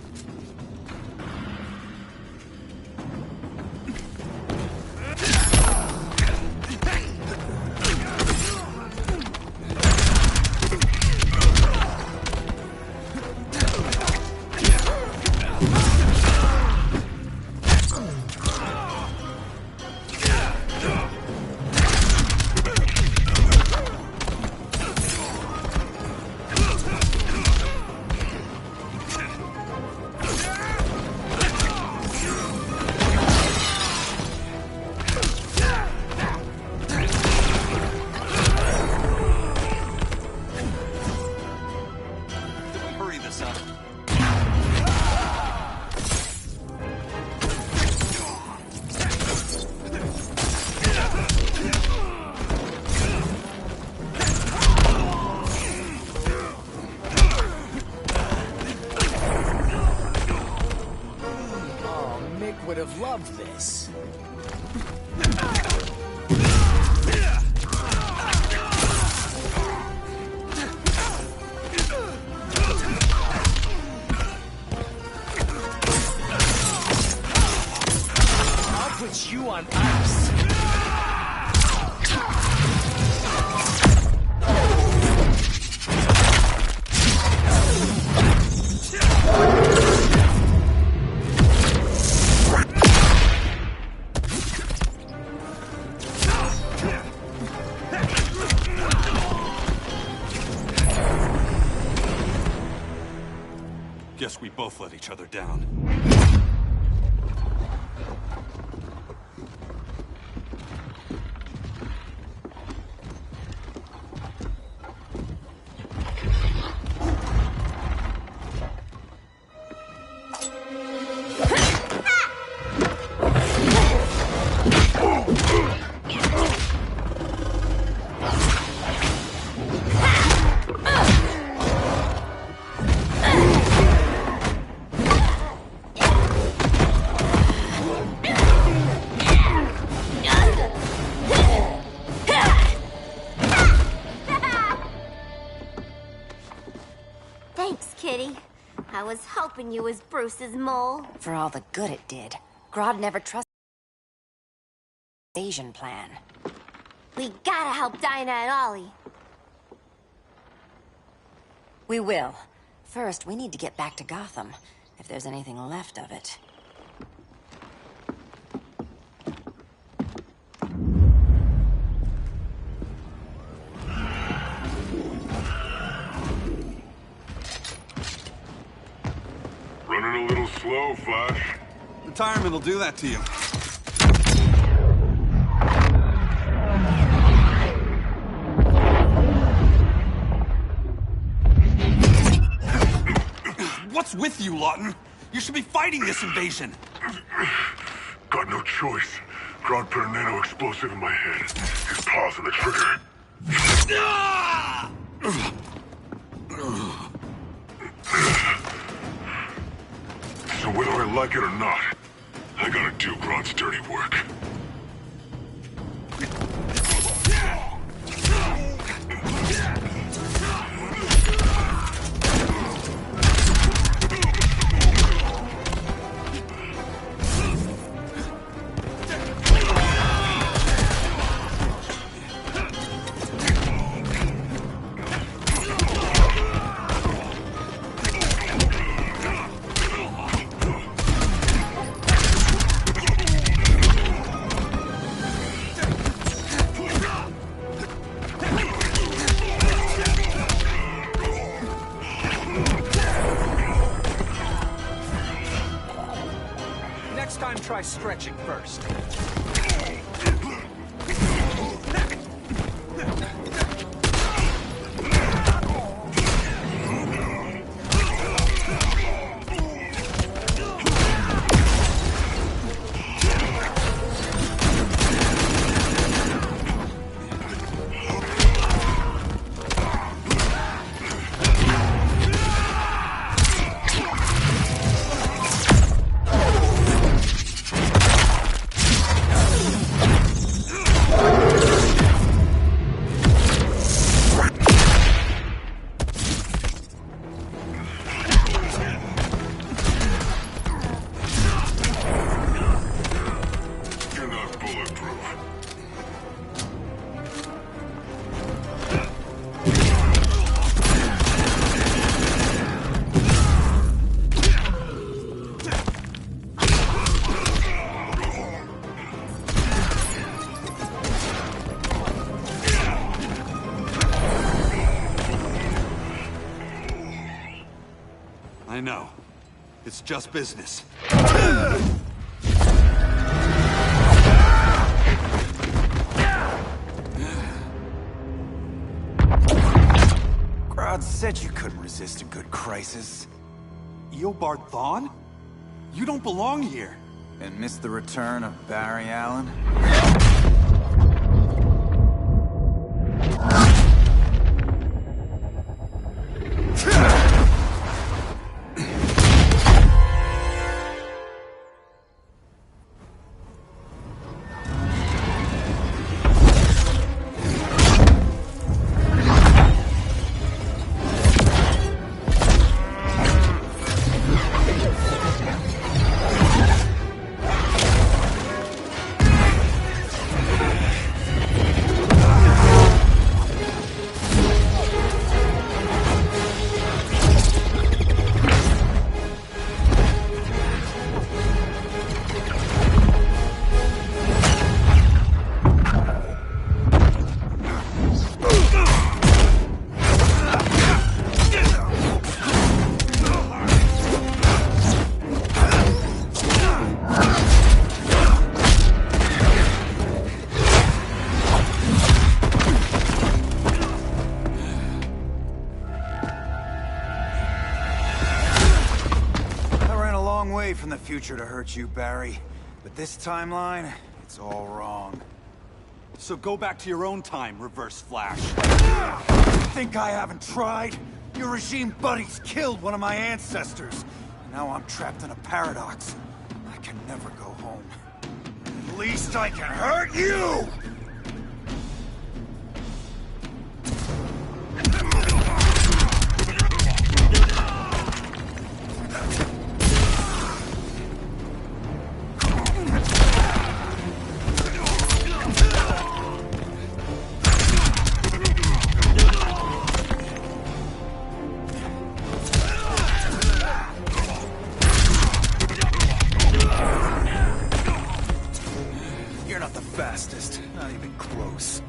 have loved this. I'll put you on ice.
Guess we both let each other down.
Thanks, Kitty. I was hoping you was Bruce's mole.
For all the good it did. Grodd never trusted the invasion plan.
We gotta help Dinah and Ollie.
We will. First, we need to get back to Gotham, if there's anything left of it.
Running a little slow, Flash.
Retirement will do that to you. What's with you, Lawton? You should be fighting this invasion.
Got no choice. Grodd put a nano-explosive in my head. His paws on the trigger. So whether I like it or not, I gotta do Grodd's dirty work.
Next time, try stretching first.
I know. It's just business. Grodd said you couldn't resist a good crisis. Eobard Thawne? You don't belong here.
And miss the return of Barry Allen? way from the future to hurt you, Barry. But this timeline, it's all wrong.
So go back to your own time, Reverse Flash.
Think I haven't tried? Your regime buddies killed one of my ancestors. Now I'm trapped in a paradox. I can never go home. At least I can hurt you! Not even close.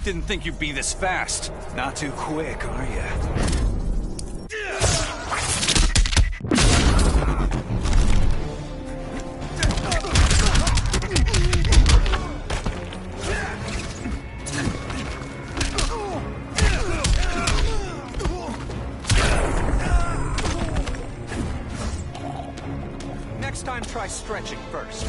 Didn't think you'd be this fast.
Not too quick, are ya?
Next time, try stretching first.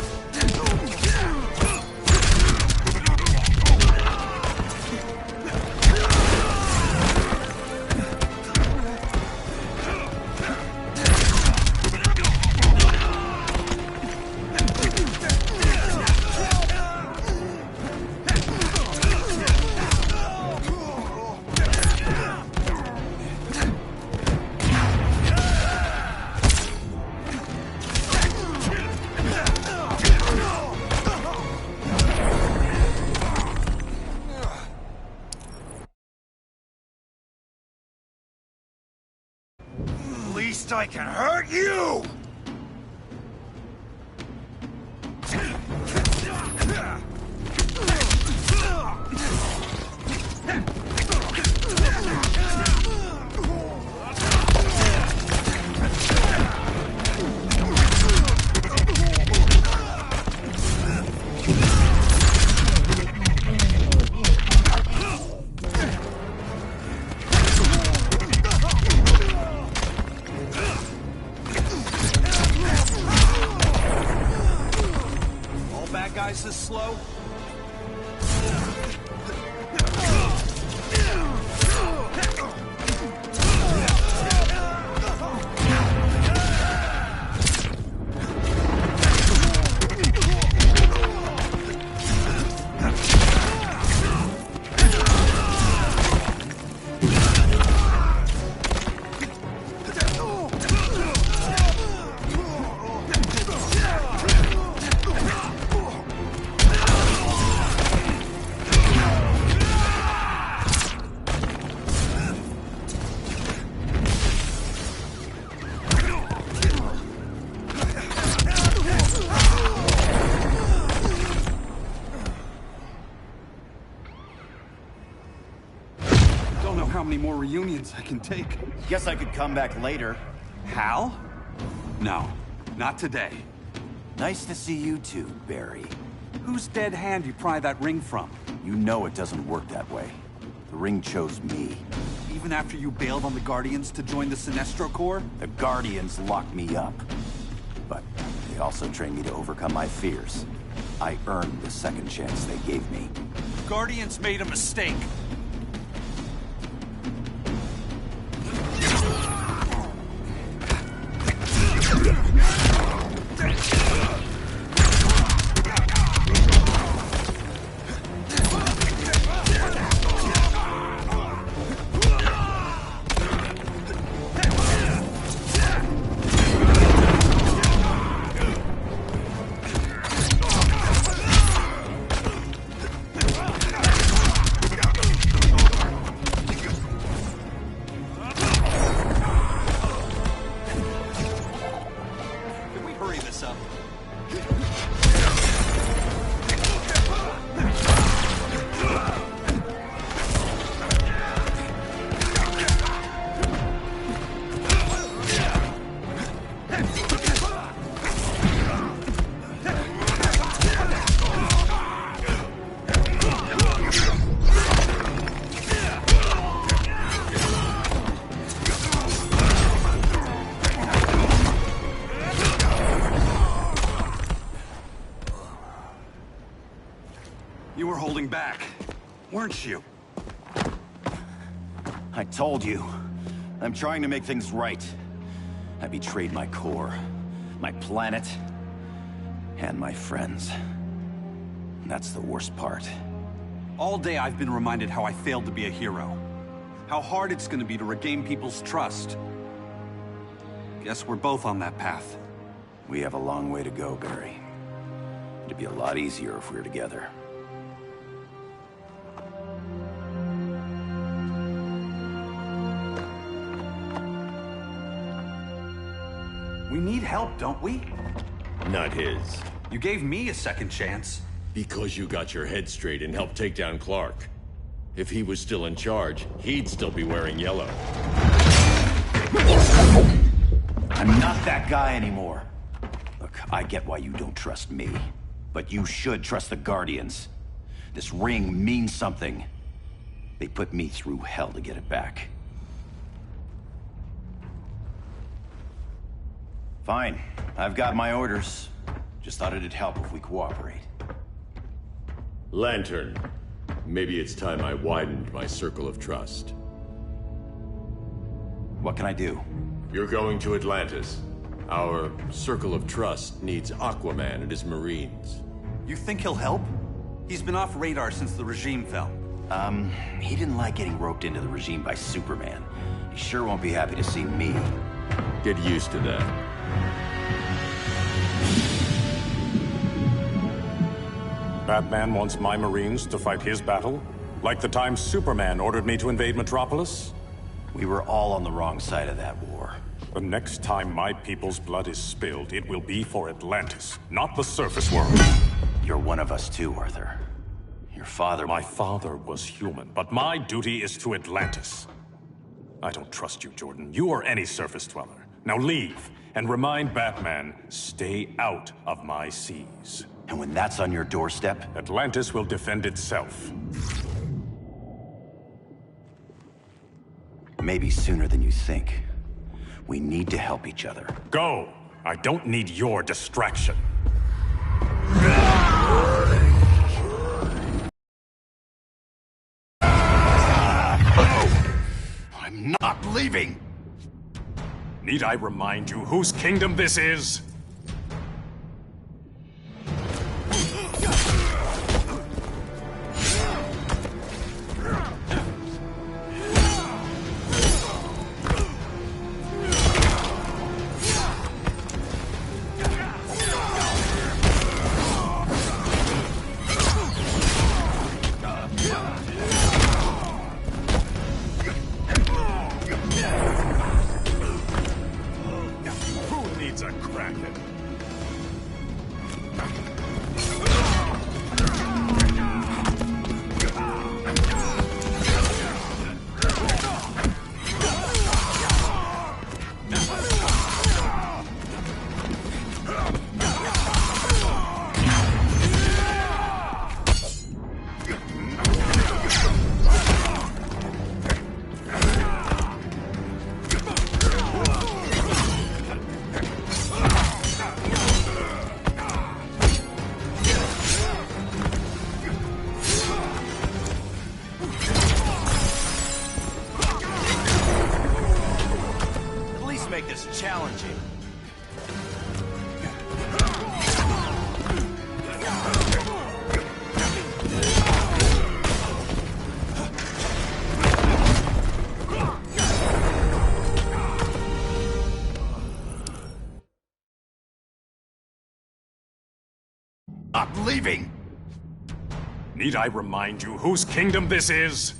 Least I can hurt you!
Guys, this slow? How many more reunions I can take?
Guess I could come back later.
Hal? No, not today.
Nice to see you too, Barry.
Whose dead hand you pry that ring from?
You know it doesn't work that way. The ring chose me.
Even after you bailed on the Guardians to join the Sinestro Corps?
The Guardians locked me up. But they also trained me to overcome my fears. I earned the second chance they gave me.
Guardians made a mistake. holding back, weren't you?
I told you. I'm trying to make things right. I betrayed my core, my planet, and my friends. And that's the worst part.
All day I've been reminded how I failed to be a hero. How hard it's gonna be to regain people's trust. Guess we're both on that path.
We have a long way to go, Barry. It'd be a lot easier if we were together.
We need help, don't we?
Not his.
You gave me a second chance.
Because you got your head straight and helped take down Clark. If he was still in charge, he'd still be wearing yellow.
I'm not that guy anymore. Look, I get why you don't trust me. But you should trust the Guardians. This ring means something. They put me through hell to get it back. Fine. I've got my orders. Just thought it'd help if we cooperate.
Lantern. Maybe it's time I widened my circle of trust.
What can I do?
You're going to Atlantis. Our circle of trust needs Aquaman and his Marines.
You think he'll help? He's been off radar since the regime fell.
He didn't like getting roped into the regime by Superman. He sure won't be happy to see me.
Get used to that.
Batman wants my Marines to fight his battle? Like the time Superman ordered me to invade Metropolis?
We were all on the wrong side of that war.
The next time my people's blood is spilled, it will be for Atlantis, not the surface world.
You're one of us too, Arthur. Your father...
My father was human, but my duty is to Atlantis. I don't trust you, Jordan. You or any surface dweller. Now leave, and remind Batman, stay out of my seas.
And when that's on your doorstep?
Atlantis will defend itself.
Maybe sooner than you think. We need to help each other.
Go! I don't need your distraction.
I'm not leaving!
Need I remind you whose kingdom this is?
Challenging. I'm leaving!
Need I remind you whose kingdom this is?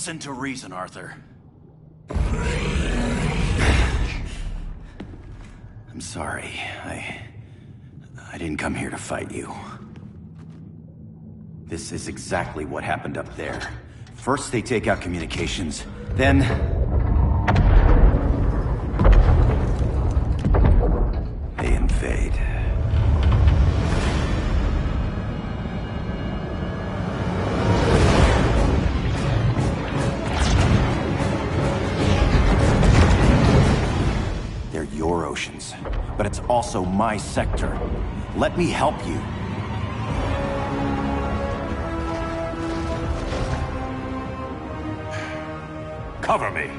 Listen to reason, Arthur. I'm sorry. I didn't come here to fight you. This is exactly what happened up there. First they take out communications, then... they invade. They're your oceans, but it's also my sector. Let me help you.
Cover me.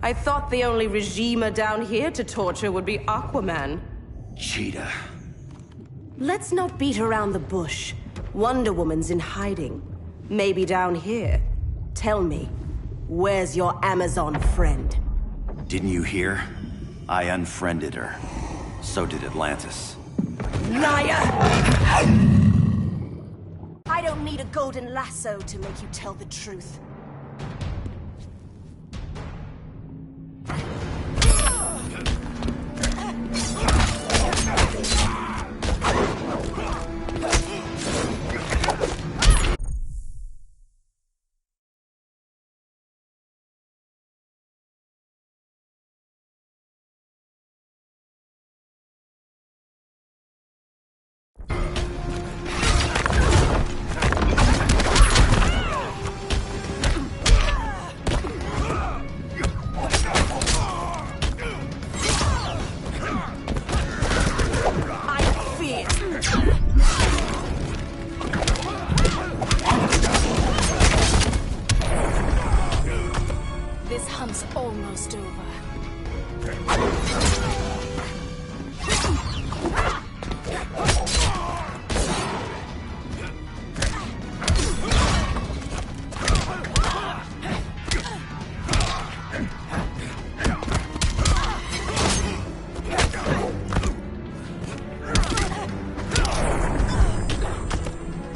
I thought the only regimer down here to torture would be Aquaman.
Cheetah.
Let's not beat around the bush. Wonder Woman's in hiding. Maybe down here. Tell me, where's your Amazon friend?
Didn't you hear? I unfriended her. So did Atlantis.
Liar! I don't need a golden lasso to make you tell the truth.
This hunt's almost over.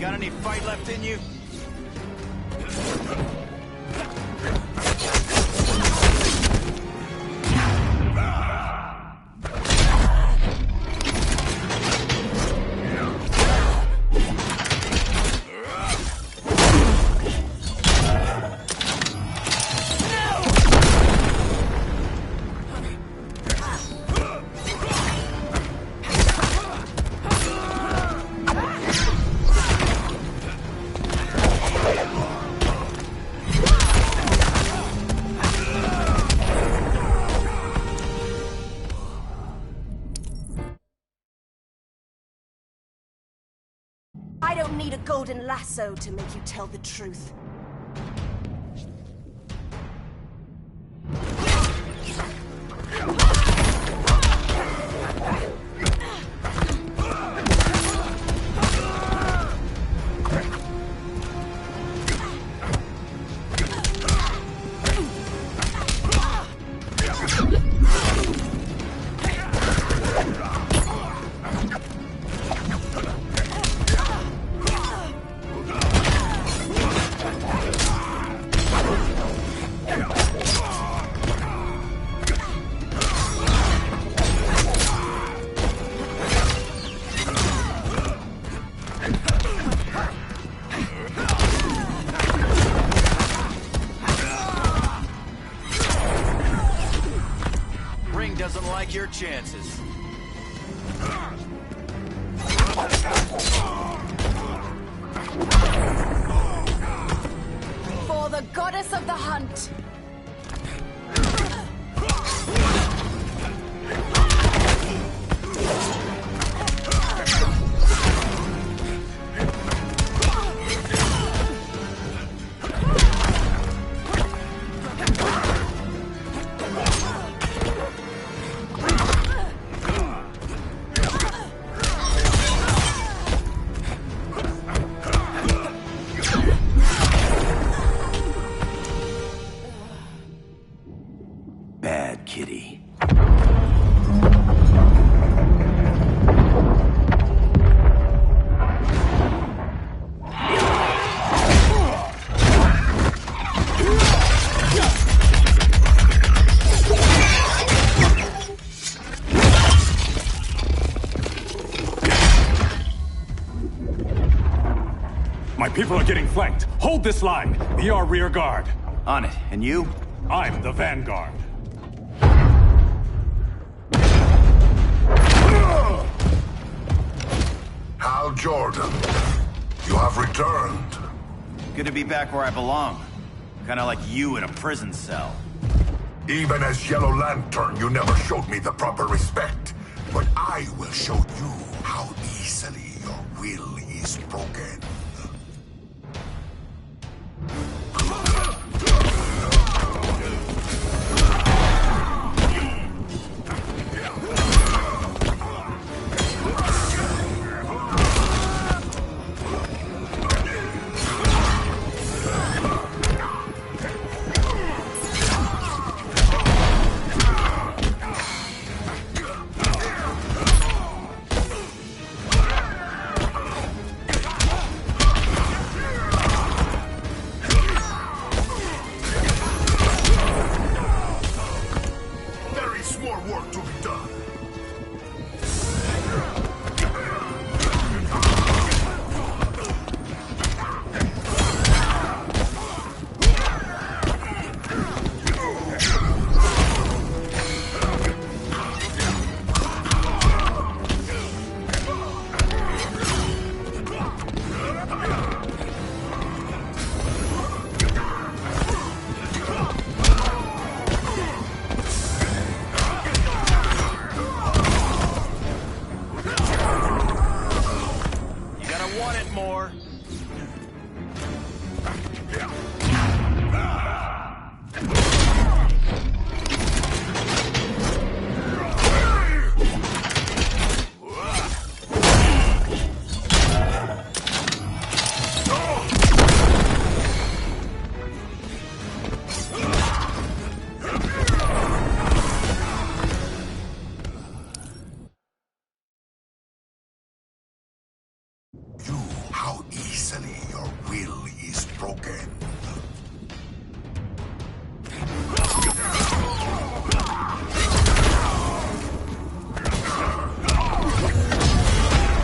Got any fight left in you?
I don't need a golden lasso to make you tell the truth.
Doesn't like your chances.
For the goddess of the hunt.
My people are getting flanked. Hold this line. Be our rear guard.
On it. And you?
I'm the vanguard.
Hal Jordan, you have returned.
Good to be back where I belong. Kinda like you in a prison cell.
Even as Yellow Lantern, you never showed me the proper respect. But I will show you how easily your will is broken. How easily your will is broken.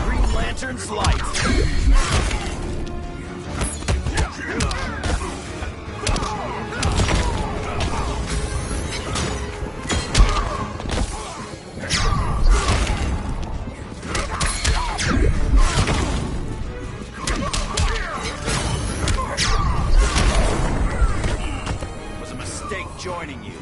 Green Lantern's light. Joining you.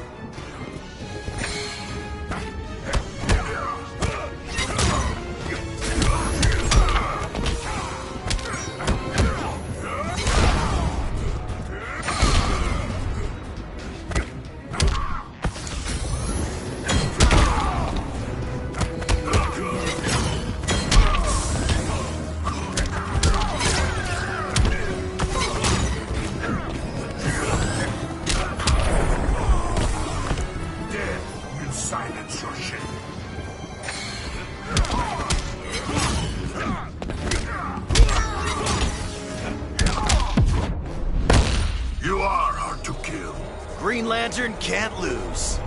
Silence your shit. You are hard to kill.
Green Lantern can't lose.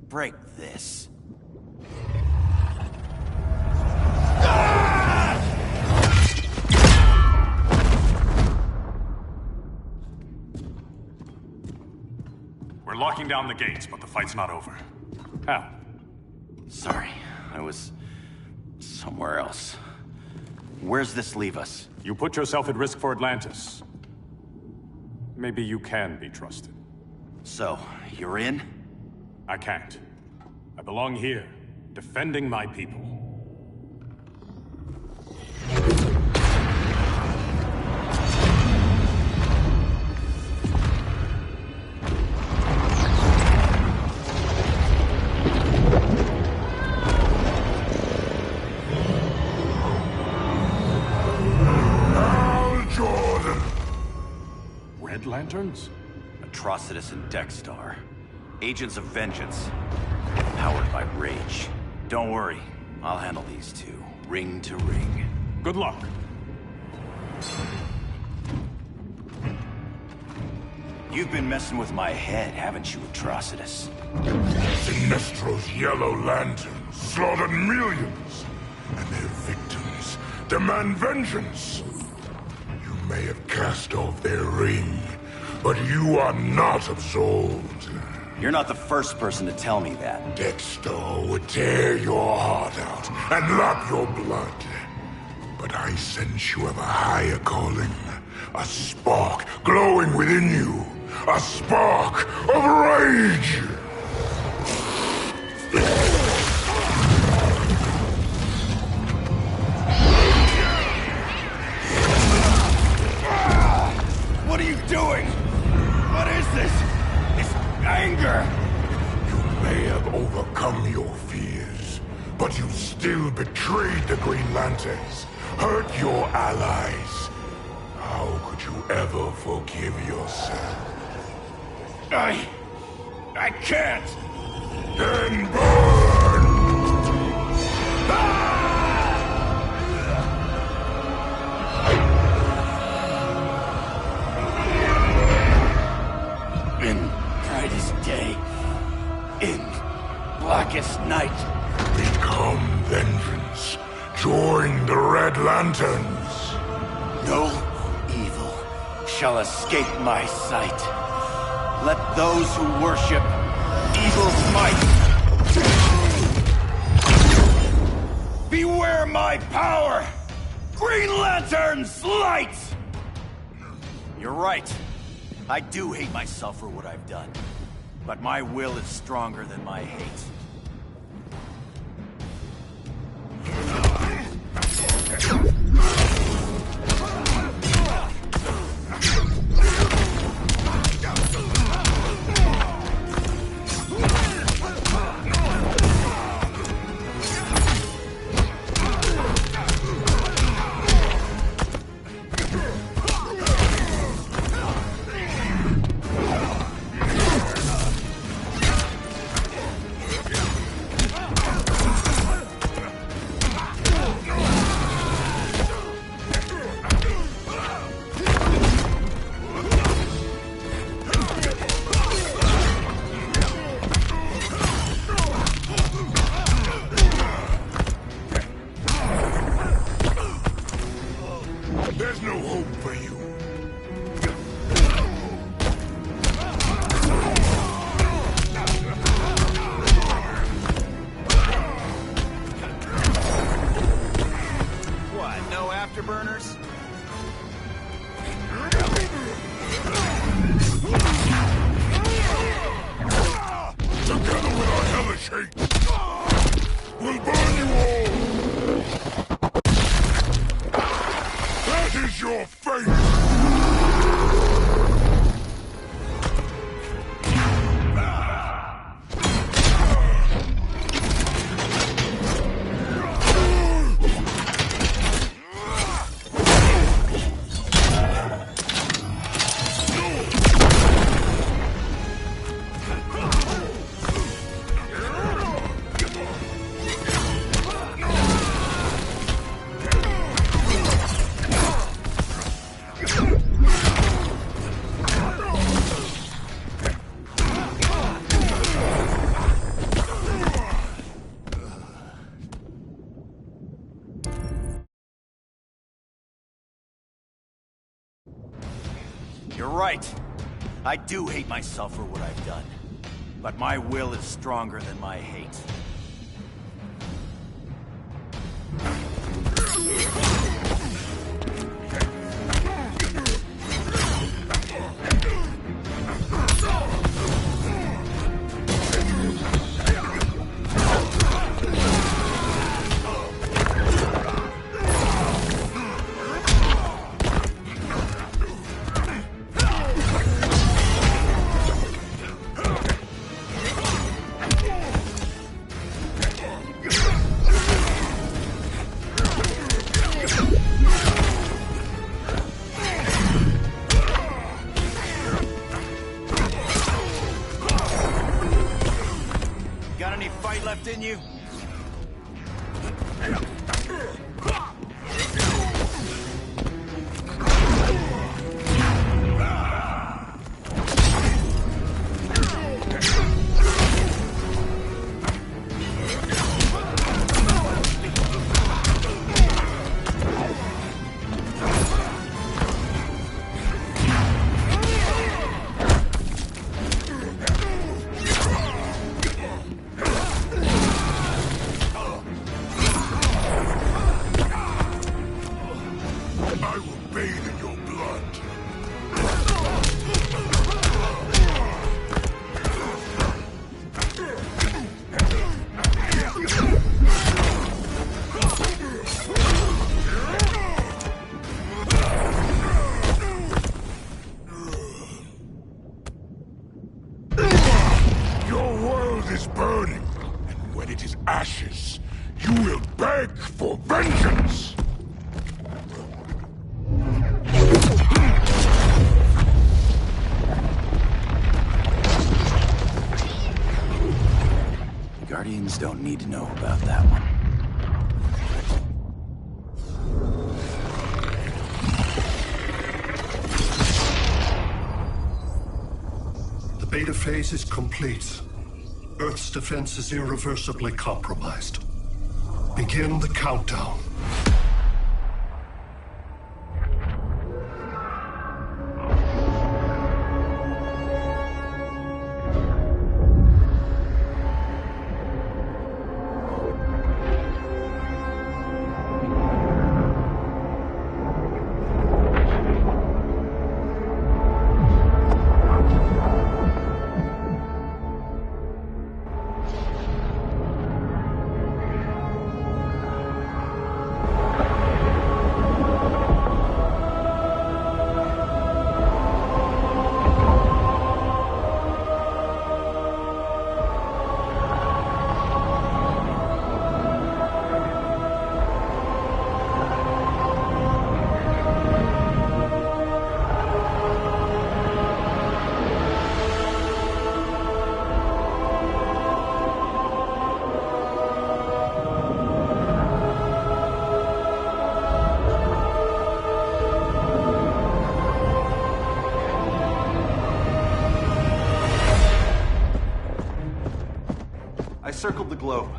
Break this.
We're locking down the gates, but the fight's not over. Hal.
Sorry, I was somewhere else. Where's this leave us?
You put yourself at risk for Atlantis. Maybe you can be trusted.
So, you're in?
I can't. I belong here, defending my people.
lanterns?
Atrocitus and Dexstar. Agents of vengeance. Powered by rage. Don't worry. I'll handle these two. Ring to ring.
Good luck.
You've been messing with my head, haven't you, Atrocitus?
Sinestro's Yellow Lanterns slaughtered millions, and their victims demand vengeance. You may have cast off their ring, but you are not absolved.
You're not the first person to tell me that.
Dexter would tear your heart out and lap your blood. But I sense you have a higher calling. A spark glowing within you. A spark of rage!
What are you doing? What is this? It's anger!
You may have overcome your fears, but you still betrayed the Green Lanterns, hurt your allies. How could you ever forgive yourself?
I can't!
Then burn!
In brightest day, in blackest night.
Become vengeance. Join the Red Lanterns.
No evil shall escape my sight. Let those who worship evil's might beware my power! Green Lantern's light!
You're right. I do hate myself for what I've done. But my will is stronger than my hate.
There's no hope for you.
What, no afterburners?
Together with our hellish hate, we'll burn you all! That is your fate!
You're right. I do hate myself for what I've done. But my will is stronger than my hate. got any fight left in you? Guardians don't need to know about that one.
The beta phase is complete. Earth's defense is irreversibly compromised. Begin the countdown.
Circled the globe.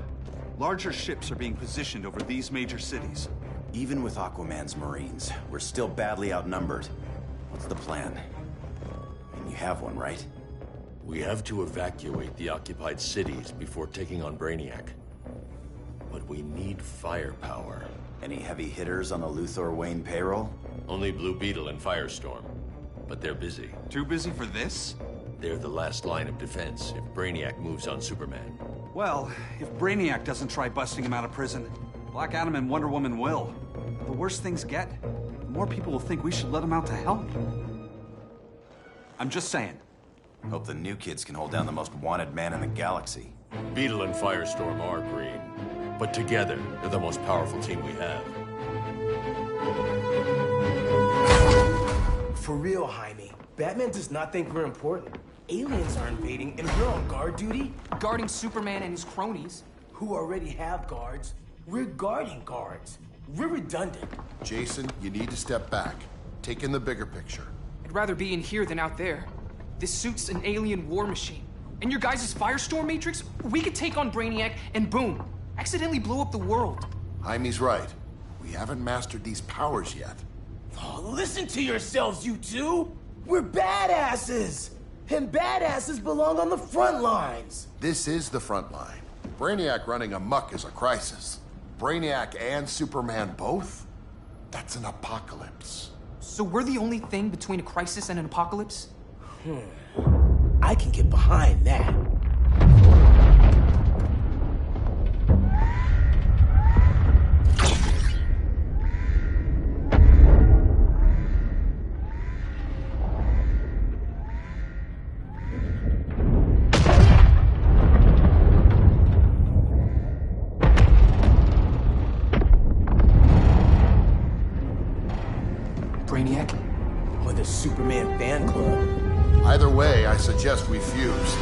Larger ships are being positioned over these major cities.
Even with Aquaman's Marines, we're still badly outnumbered. What's the plan? I mean, you have one, right?
We have to evacuate the occupied cities before taking on Brainiac. But we need firepower.
Any heavy hitters on the Luthor Wayne payroll?
Only Blue Beetle and Firestorm. But they're busy.
Too busy for this?
They're the last line of defense if Brainiac moves on Superman.
Well, if Brainiac doesn't try busting him out of prison, Black Adam and Wonder Woman will. The worse things get, the more people will think we should let him out to help. I'm just saying.
Hope the new kids can hold down the most wanted man in the galaxy.
Beetle and Firestorm are green, but together, they're the most powerful team we have.
For real, Jaime, Batman does not think we're important. Aliens are invading, and we're on guard duty?
Guarding Superman and his cronies.
Who already have guards. We're guarding guards. We're redundant.
Jason, you need to step back. Take in the bigger picture.
I'd rather be in here than out there. This suit's an alien war machine. And your guys' Firestorm Matrix, we could take on Brainiac and boom, accidentally blow up the world.
Jaime's right. We haven't mastered these powers yet.
Oh, listen to yourselves, you two! We're badasses! And badasses belong on the front lines!
This is the front line. Brainiac running amok is a crisis. Brainiac and Superman both? That's an apocalypse.
So we're the only thing between a crisis and an apocalypse?
I can get behind that.
Brainiac?
Or the Superman fan club?
Either way, I suggest we fuse.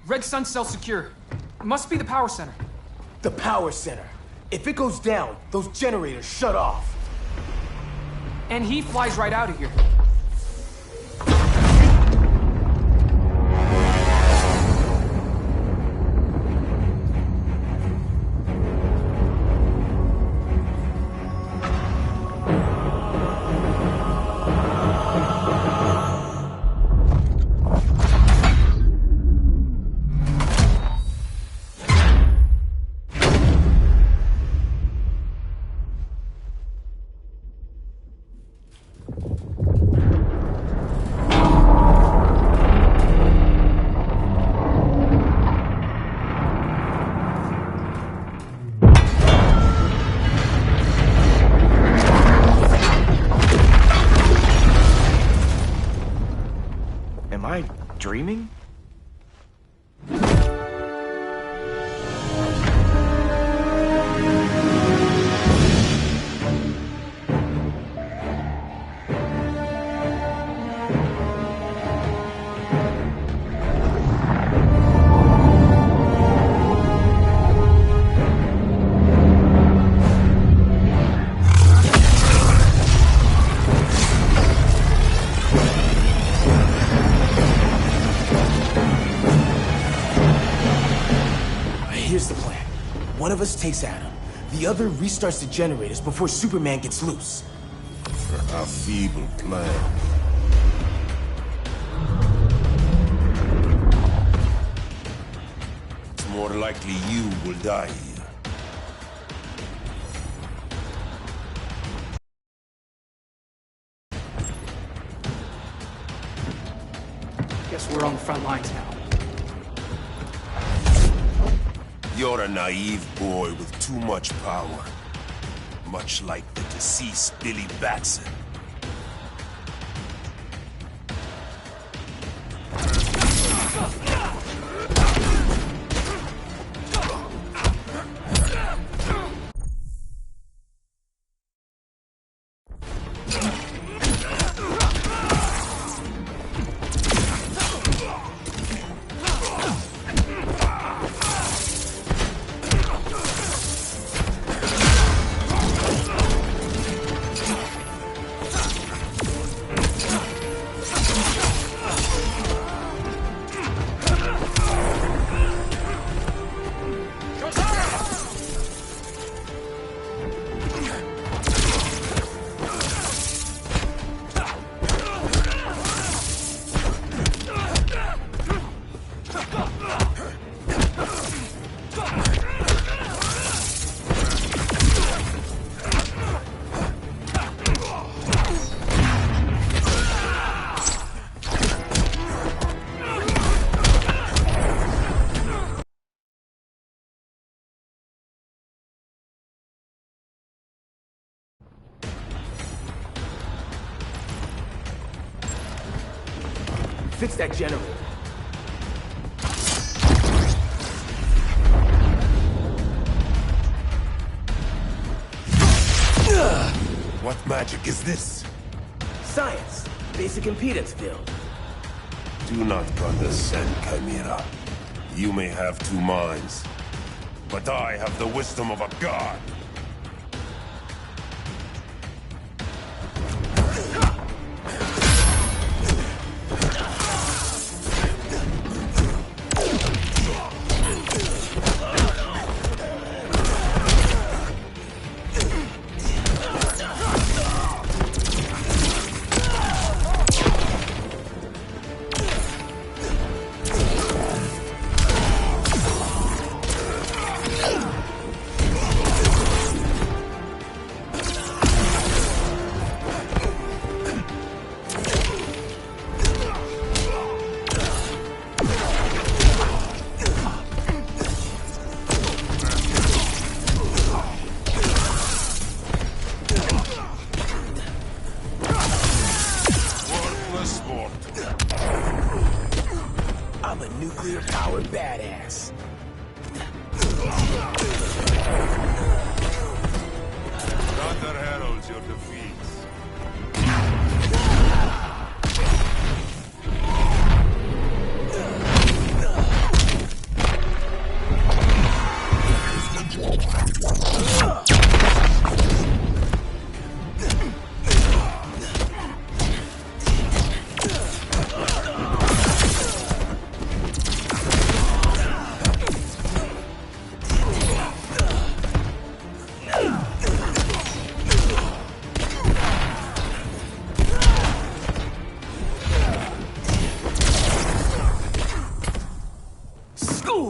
Red Sun cell secure. It must be the power center.
The power center. If it goes down, those generators shut off.
And he flies right out of here.
Am I dreaming?
Here's the plan. One of us takes Adam. The other restarts the generators before Superman gets loose.
A feeble plan. It's more likely you will die here.
Guess we're on the front lines now.
You're a naive boy with too much power. Much like the deceased Billy Batson.
Fix that generator.
What magic is this?
Science. Basic impedance field.
Do not condescend, Chimera. You may have two minds, but I have the wisdom of a god.
I'm a nuclear-powered badass.
Thunder heralds your defeats.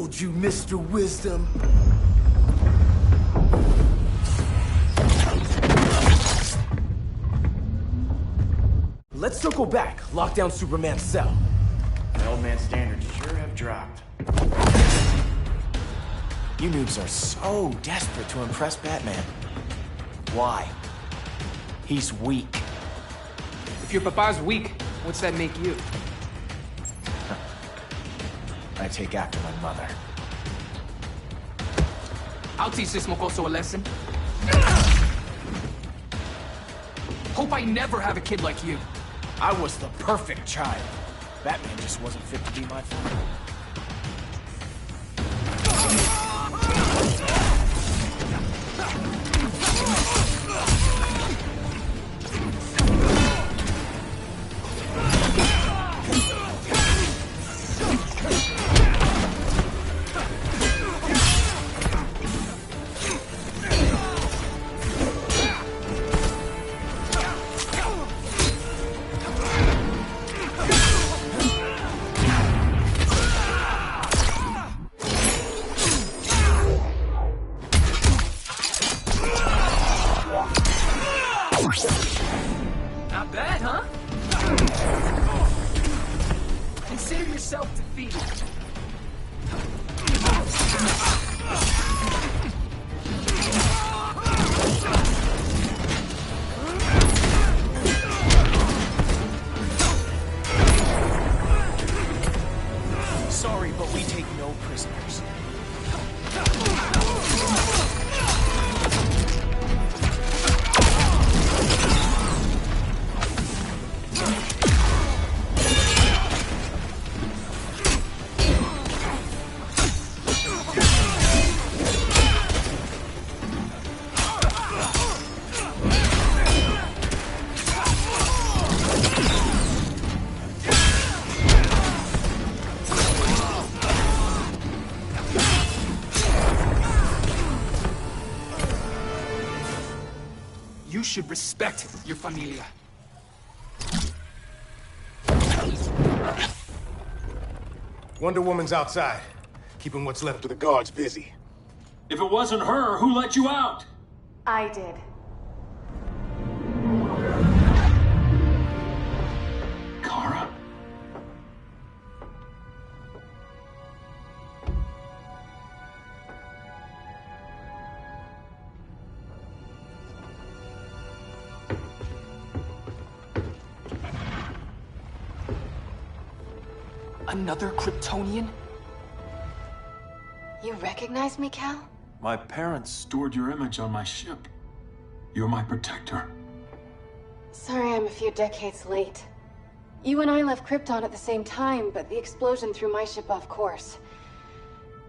told you, Mr. Wisdom. Let's circle back, lock down Superman's cell.
The old man's standards sure have dropped. You noobs are so desperate to impress Batman. Why? He's weak.
If your papa's weak, what's that make you?
I take after my mother.
I'll teach this mocoso a lesson. Hope I never have a kid like you.
I was the perfect child. Batman just wasn't fit to be my father.
Not bad, huh? Consider yourself defeated.
Sorry, but we take no prisoners.
You should respect your familia.
Wonder Woman's outside, keeping what's left of the guards busy.
If it wasn't her, who let you out?
I did.
Kara?
Another Kryptonian?
You recognize me, Cal?
My parents stored your image on my ship. You're my protector.
Sorry I'm a few decades late. You and I left Krypton at the same time, but the explosion threw my ship off course.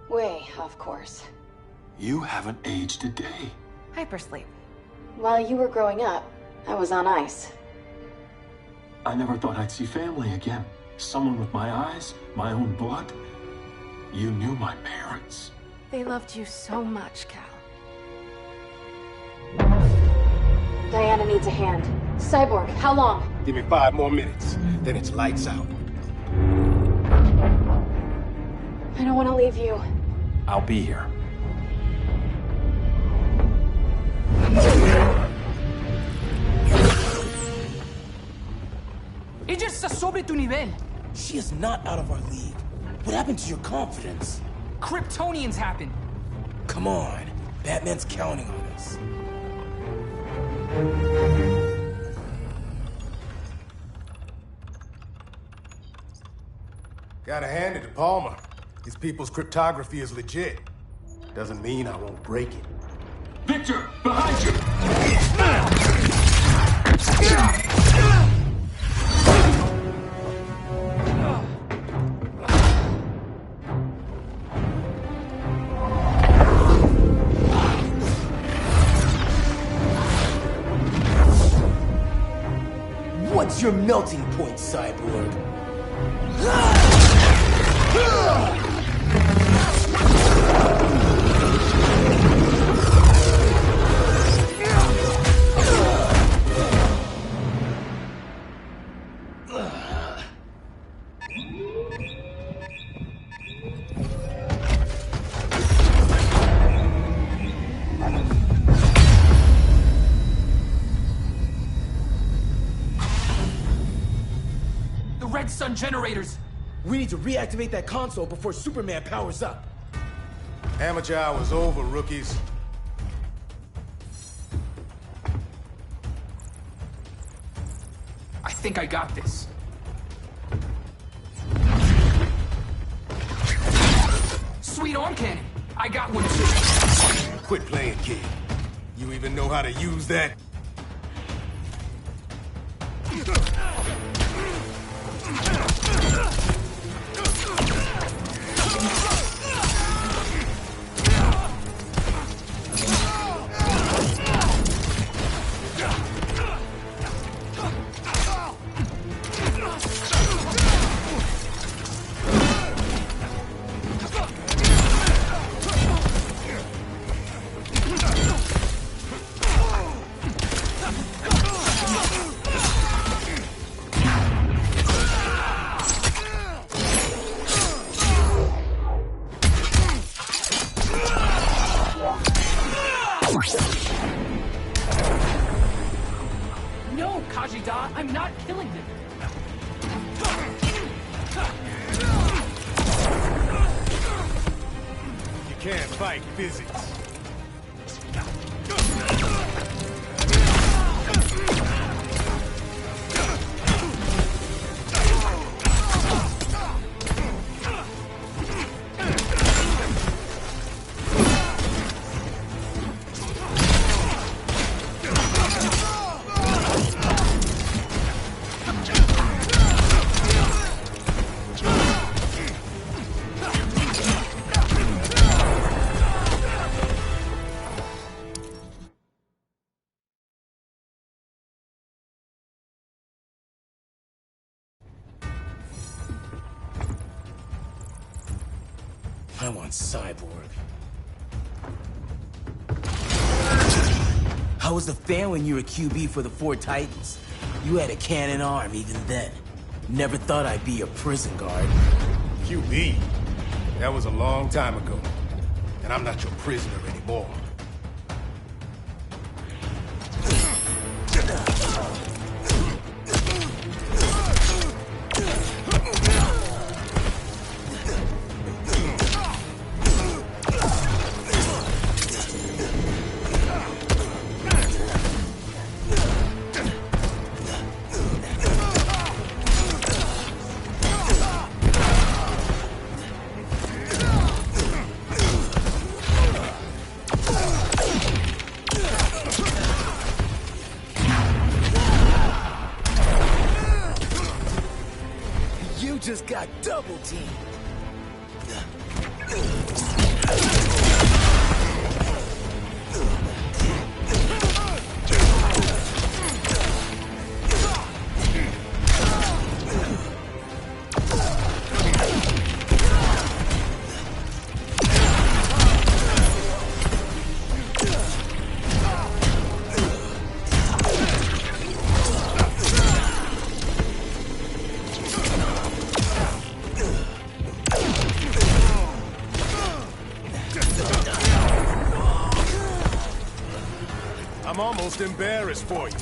Way off course.
You haven't aged a day.
Hypersleep. While you were growing up, I was on ice.
I never thought I'd see family again. Someone with my eyes, my own blood. You knew my parents.
They loved you so much, Cal. Diana needs a hand. Cyborg, how long?
Give me 5 more minutes, then it's lights out.
I don't want to leave you.
I'll be here.
Ella está sobre tu nivel.
She is not out of our league. What happened to your confidence?
Kryptonians happen.
Come on. Batman's counting on us.
Gotta hand it to Palmer. His people's cryptography is legit. Doesn't mean I won't break it.
Victor, behind you!
What's your melting point, Cyborg?
sun generators!
We need to reactivate that console before Superman powers up.
Amateur hour's over, rookies.
I think I got this. Sweet arm cannon! I got one too!
Quit playing, kid. You even know how to use that?
No, Kajida, I'm not killing them.
You can't fight physics.
I want Cyborg. How was the fan when you were QB for the 4 Titans? You had a cannon arm even then. Never thought I'd be a prison guard.
QB? That was a long time ago. And I'm not your prisoner anymore.
Just got double teamed. I'm almost embarrassed for you.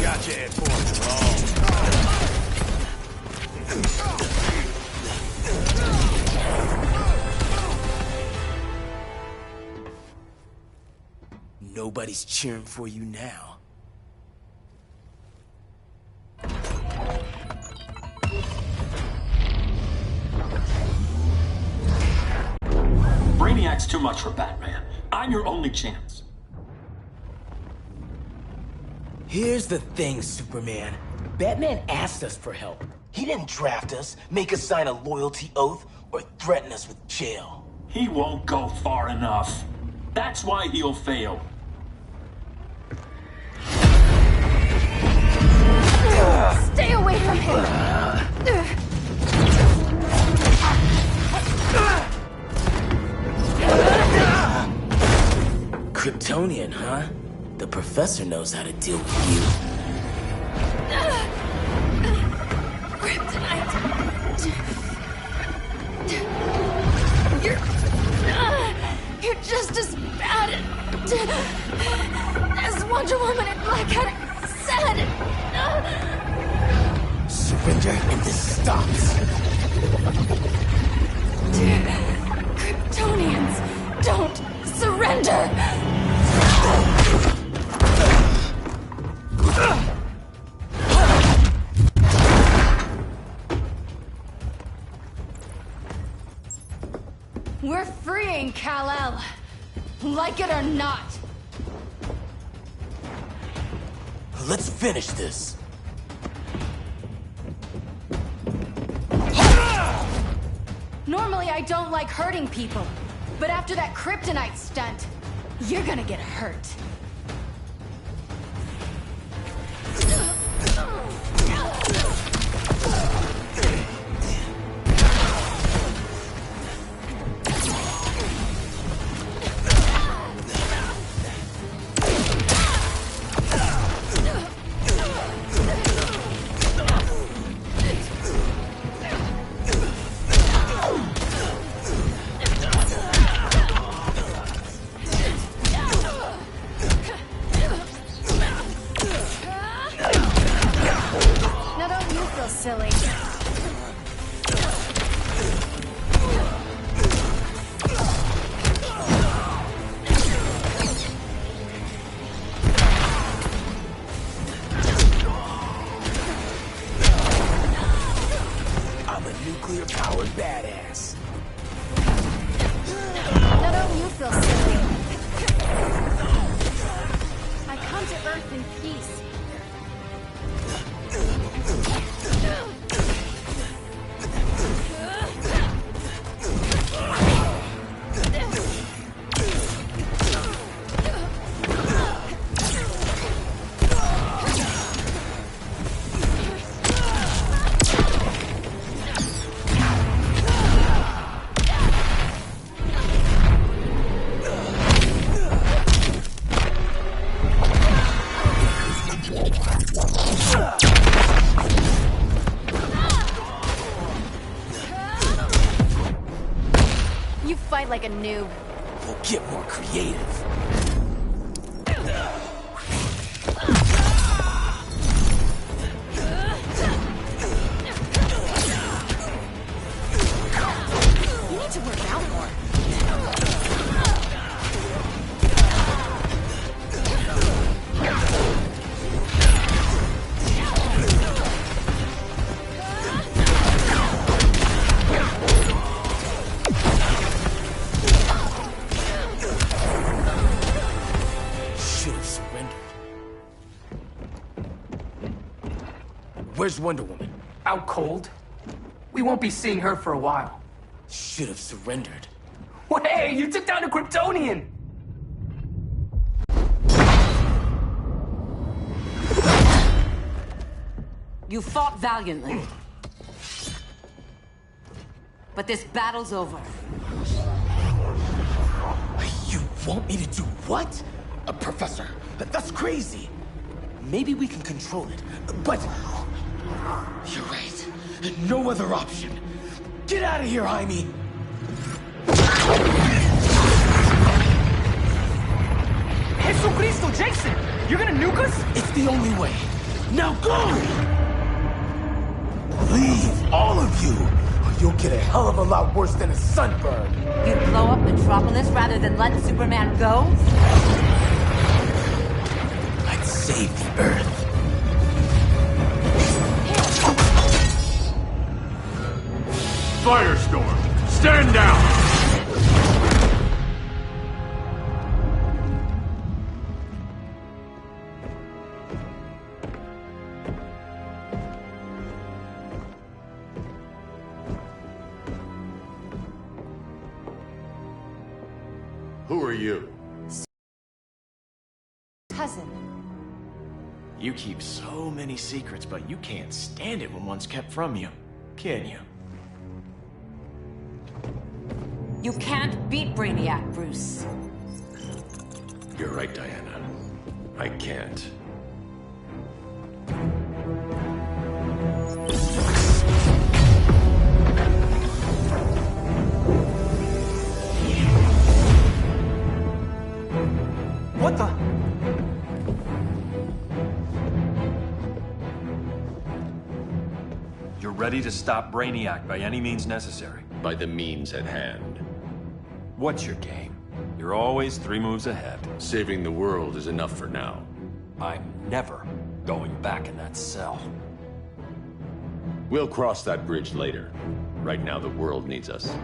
Got your head for Nobody's cheering for you now.
Brainiac's too much for Batman. I'm your only chance.
Here's the thing, Superman. Batman asked us for help. He didn't draft us, make us sign a loyalty oath, or threaten us with jail.
He won't go far enough. That's why he'll fail.
Stay away from him!
Kryptonian, huh? The professor knows how to deal with you.
Kryptonite. Wonder Woman and Blackheart said...
Surrender and this stops.
Kryptonians, don't surrender! We're freeing Kal-El. Like it or not.
Let's finish this.
Normally I don't like hurting people, but after that kryptonite stunt, you're gonna get hurt. Silly.
I'm a nuclear-powered badass.
Now don't you feel silly? I come to Earth in peace. You fight like a noob.
We'll get more creative.
You need to work out more.
Where's Wonder Woman?
Out cold. We won't be seeing her for a while.
Should have surrendered.
Hey, you took down a Kryptonian!
You fought valiantly. But this battle's over.
You want me to do what? Professor, that's crazy. Maybe we can control it, but... You're right. No other option. Get out of here, Jaime!
Jesucristo, Jason! You're gonna nuke us?
It's the only way. Now go! Leave, all of you, or you'll get a hell of a lot worse than a sunburn.
You'd blow up Metropolis rather than let Superman go?
I'd save the Earth.
Firestorm, stand down! Who are you?
Cousin.
You keep so many secrets, but you can't stand it when one's kept from you, can you?
You can't beat Brainiac, Bruce.
You're right, Diana. I can't.
What the?
ready to stop Brainiac by any means necessary.
By the means at hand.
What's your game? You're always 3 moves ahead.
Saving the world is enough for now.
I'm never going back in that cell.
We'll cross that bridge later. Right now, the world needs us.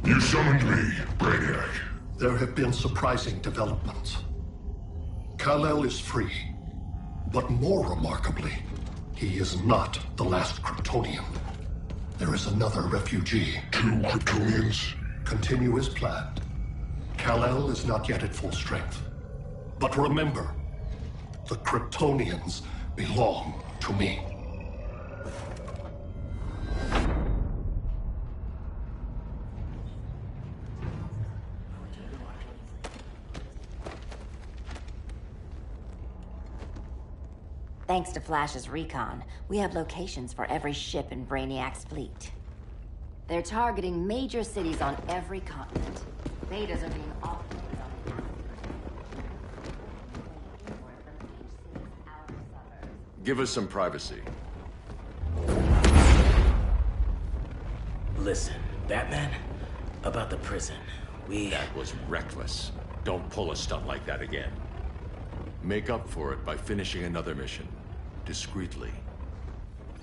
You summoned me, Brainiac. There have been surprising developments. Kal-El is free, but more remarkably, he is not the last Kryptonian. There is another refugee.
2 Kryptonians?
Continue as planned. Kal-El is not yet at full strength. But remember, the Kryptonians belong to me.
Thanks to Flash's recon, we have locations for every ship in Brainiac's fleet. They're targeting major cities on every continent. Betas are being offloaded on the
Give us some privacy.
Listen, Batman, about the prison,
That was reckless. Don't pull a stunt like that again. Make up for it by finishing another mission. Discreetly.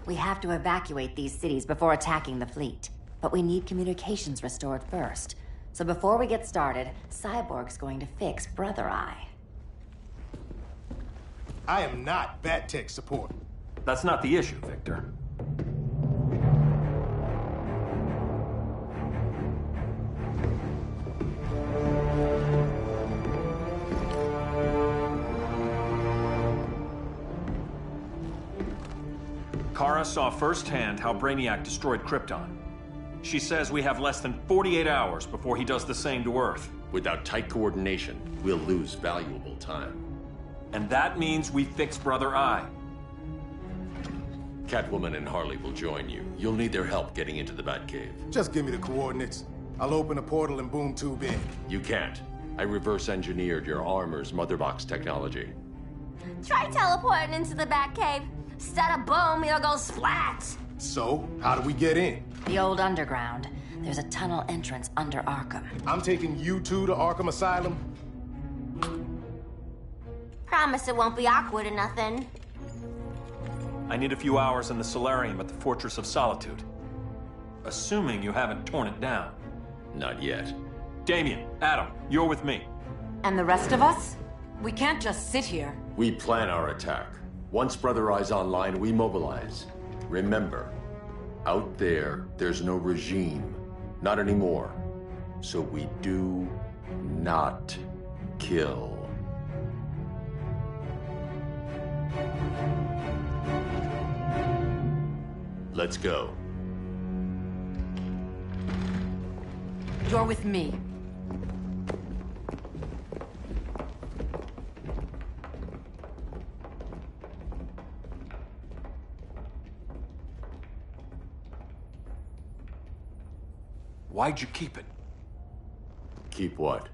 We have to evacuate these cities before attacking the fleet. But we need communications restored first. So before we get started, Cyborg's going to fix Brother Eye.
I am not Bat Tech support.
That's not the issue, Victor. Kara saw firsthand how Brainiac destroyed Krypton. She says we have less than 48 hours before he does the same to Earth.
Without tight coordination, we'll lose valuable time.
And that means we fix Brother Eye.
Catwoman and Harley will join you. You'll need their help getting into the Batcave.
Just give me the coordinates. I'll open a portal and boom tube in.
You can't. I reverse engineered your armor's motherbox technology.
Try teleporting into the Batcave. Instead of boom, you'll go splat.
So, how do we get in?
The old underground. There's a tunnel entrance under Arkham.
I'm taking you two to Arkham Asylum.
Promise it won't be awkward or nothing.
I need a few hours in the solarium at the Fortress of Solitude. Assuming you haven't torn it down.
Not yet.
Damien, Adam, you're with me.
And the rest of us? We can't just sit here.
We plan our attack. Once Brother Eye's online, we mobilize. Remember, out there, there's no regime. Not anymore. So we do not kill. Let's go.
You're with me.
Why'd you keep it?
Keep what?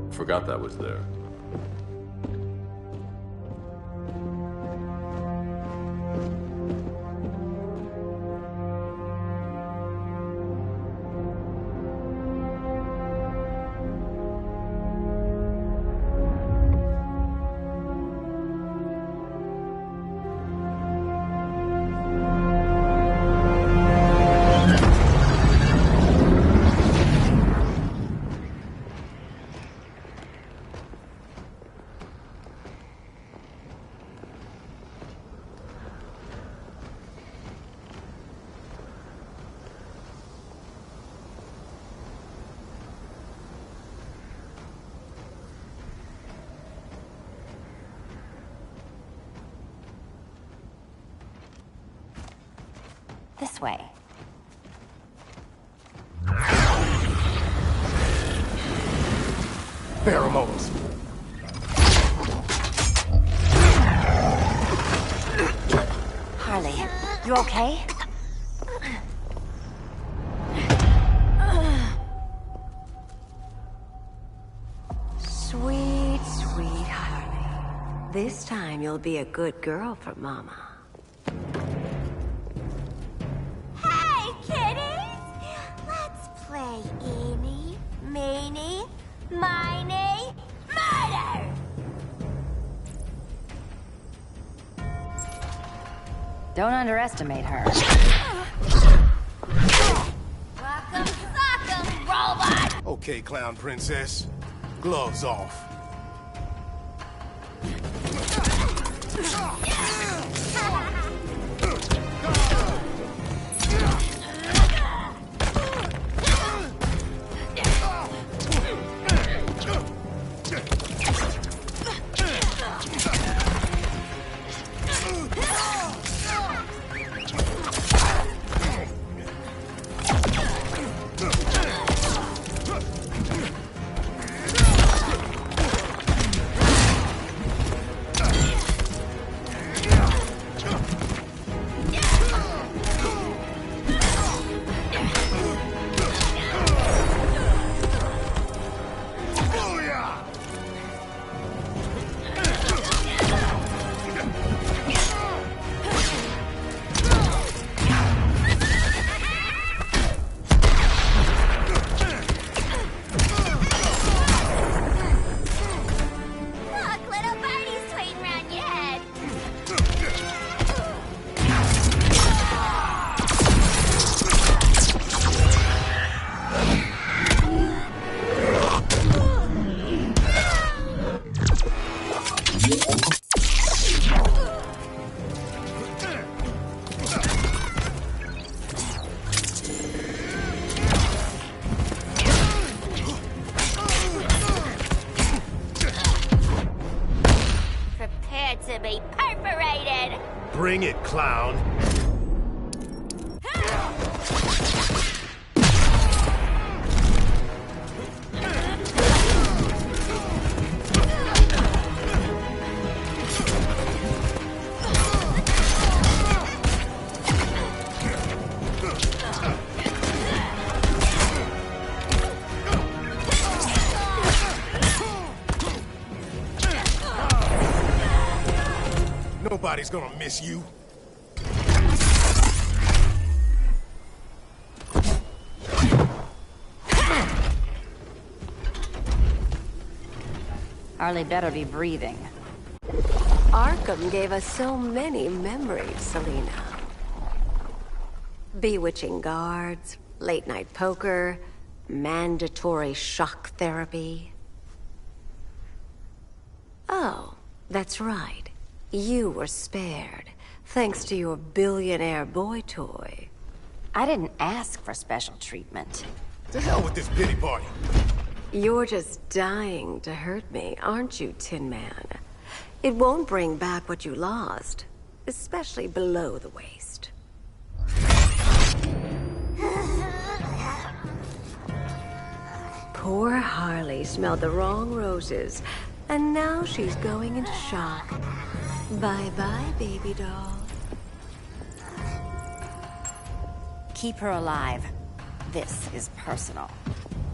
Forgot that was there.
way.
Pheromones.
Harley, you okay?
Sweet, sweet Harley. This time you'll be a good girl for Mama.
Hey, kiddies! Let's play Eeny, Meeny, Miny, Murder!
Don't underestimate her.
Welcome, sock'em, robot!
Okay, Clown Princess. Gloves off.
Look, little birdie's twitting around your head. Prepare to be perforated!
Bring it, clown. Nobody's gonna miss you.
Harley better be breathing.
Arkham gave us so many memories, Selina. Bewitching guards, late-night poker, mandatory shock therapy. Oh, that's right. You were spared, thanks to your billionaire boy toy.
I didn't ask for special treatment.
To hell with this pity party.
You're just dying to hurt me, aren't you, Tin Man? It won't bring back what you lost, especially below the waist. Poor Harley smelled the wrong roses, and now she's going into shock. Bye-bye, baby doll.
Keep her alive. This is personal.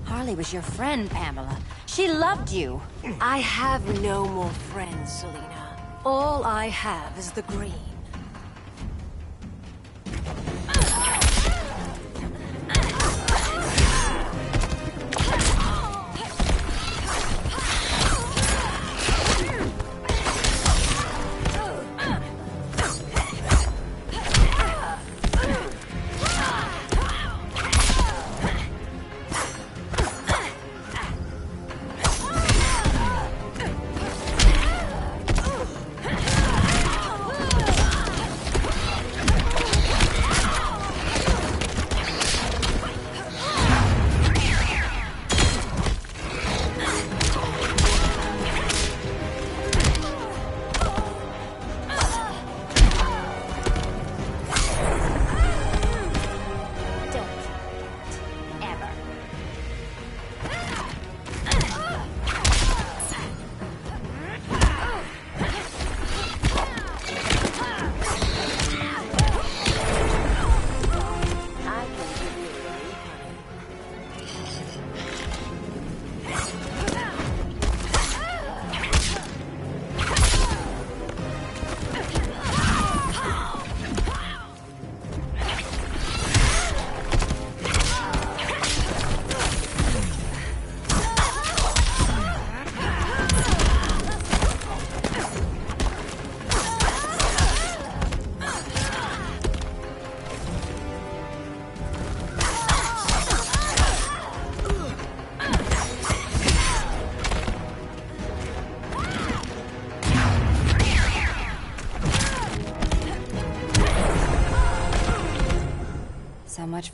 Harley was your friend, Pamela. She loved you.
I have no more friends, Selina. All I have is the green.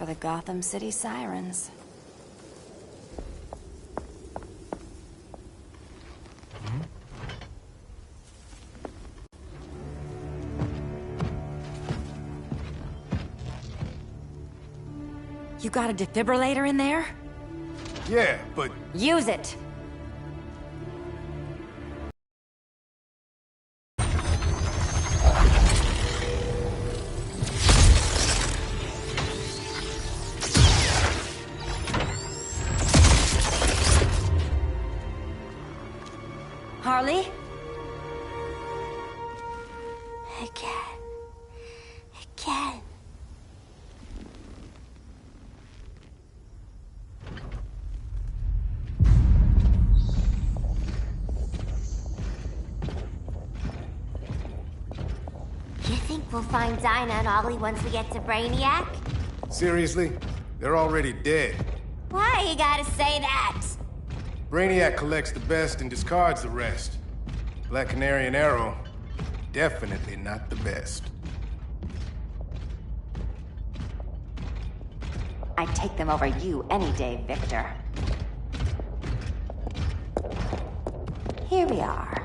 for the Gotham City Sirens. You got a defibrillator in there?
Yeah, but...
Use it! Harley?
Again. You think we'll find Dinah and Ollie once we get to Brainiac?
Seriously? They're already dead.
Why you gotta say that?
Brainiac collects the best and discards the rest. Black Canary and Arrow, definitely not the best.
I'd take them over you any day, Victor. Here we are.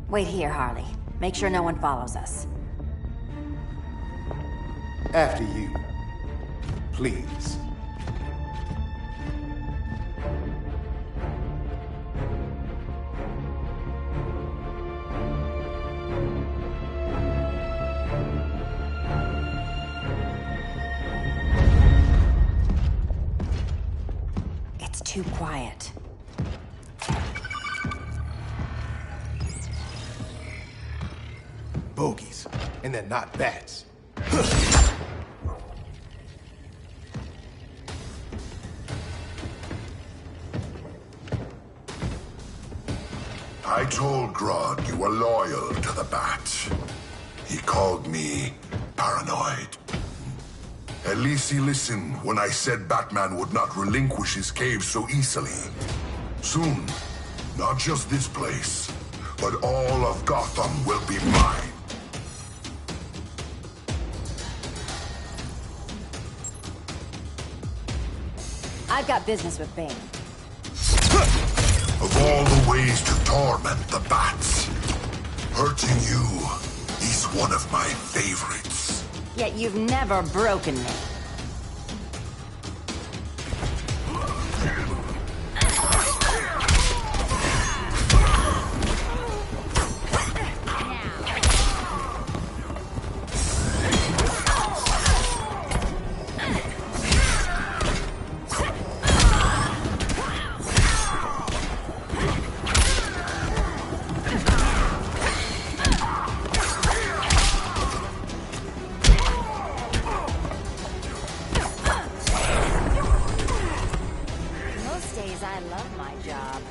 Wait here, Harley. Make sure no one follows us.
After you. Please.
It's too quiet.
Bogies. And they're not bats.
I told Grodd you were loyal to the Bat. He called me paranoid. At least he listened when I said Batman would not relinquish his cave so easily. Soon, not just this place, but all of Gotham will be mine.
I've got business with Bane.
Of all the ways to torment the Bats, hurting you is one of my favorites.
Yet you've never broken me. I love my job.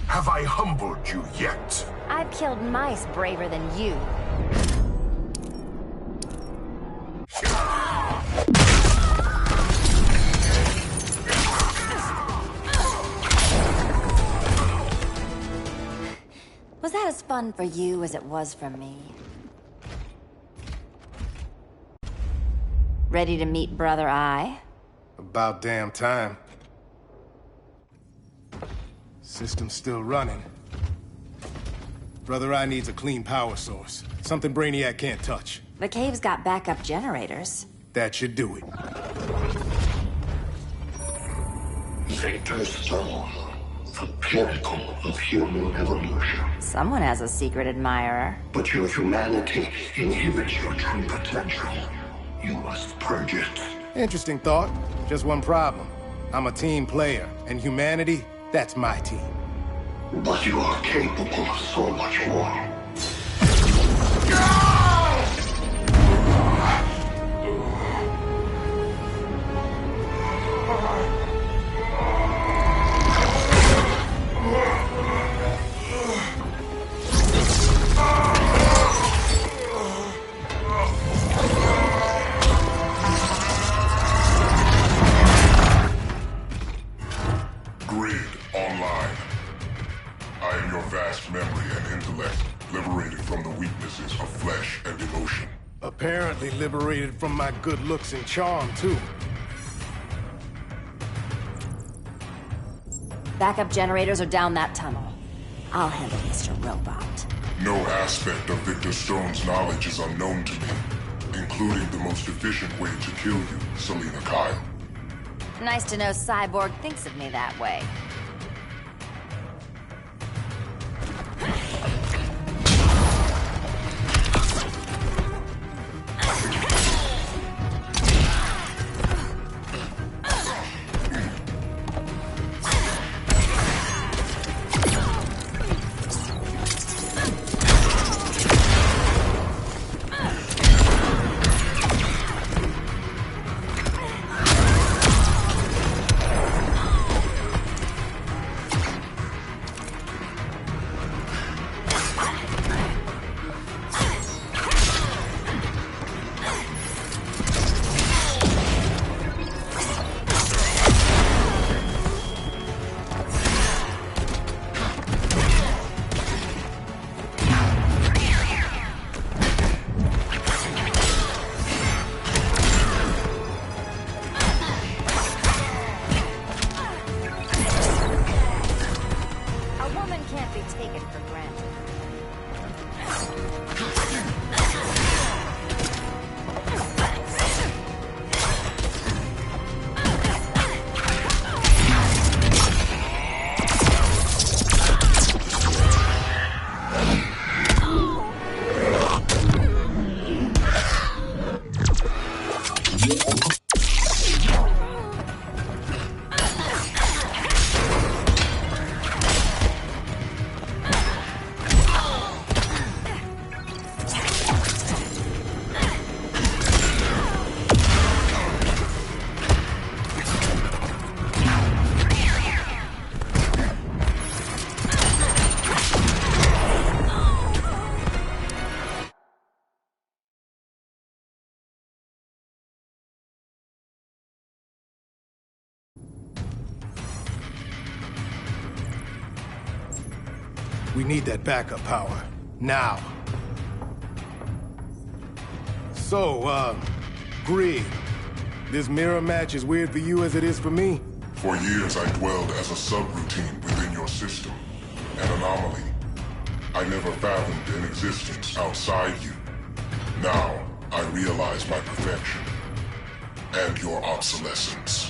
Have I humbled you yet?
I've killed mice braver than you. Was that as fun for you as it was for me? Ready to meet Brother Eye?
About damn time. System's still running. Brother Eye needs a clean power source. Something Brainiac can't touch.
The cave's got backup generators.
That should do it.
Victor Stone, the pinnacle of human evolution.
Someone has a secret admirer.
But your humanity inhibits your true potential. You must purge it.
Interesting thought. Just one problem. I'm a team player, and humanity, that's my team.
But you are capable of so much more.
Grid online. I am your vast memory and intellect, liberated from the weaknesses of flesh and emotion.
Apparently liberated from my good looks and charm, too.
Backup generators are down that tunnel. I'll handle Mr. Robot.
No aspect of Victor Stone's knowledge is unknown to me, including the most efficient way to kill you, Selina Kyle.
Nice to know Cyborg thinks of me that way.
We need that backup power. Now. So, Grid. This mirror match is weird for you as it is for me?
For years I dwelled as a subroutine within your system, an anomaly. I never fathomed an existence outside you. Now, I realize my perfection. And your obsolescence.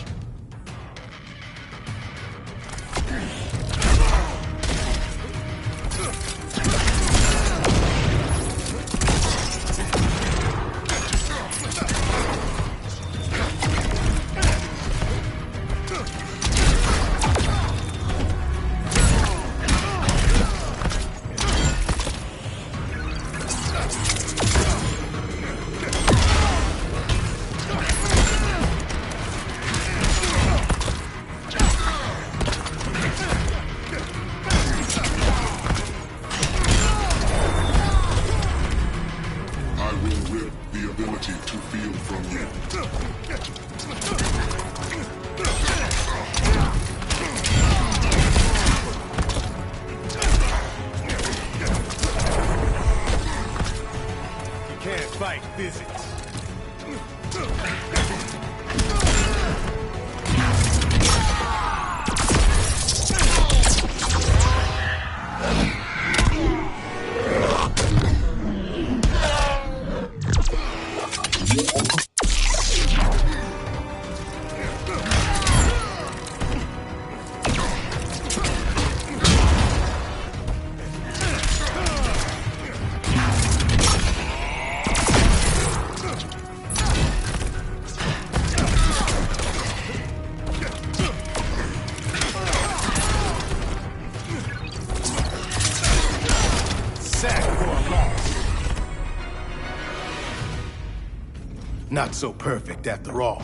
Not so perfect after all.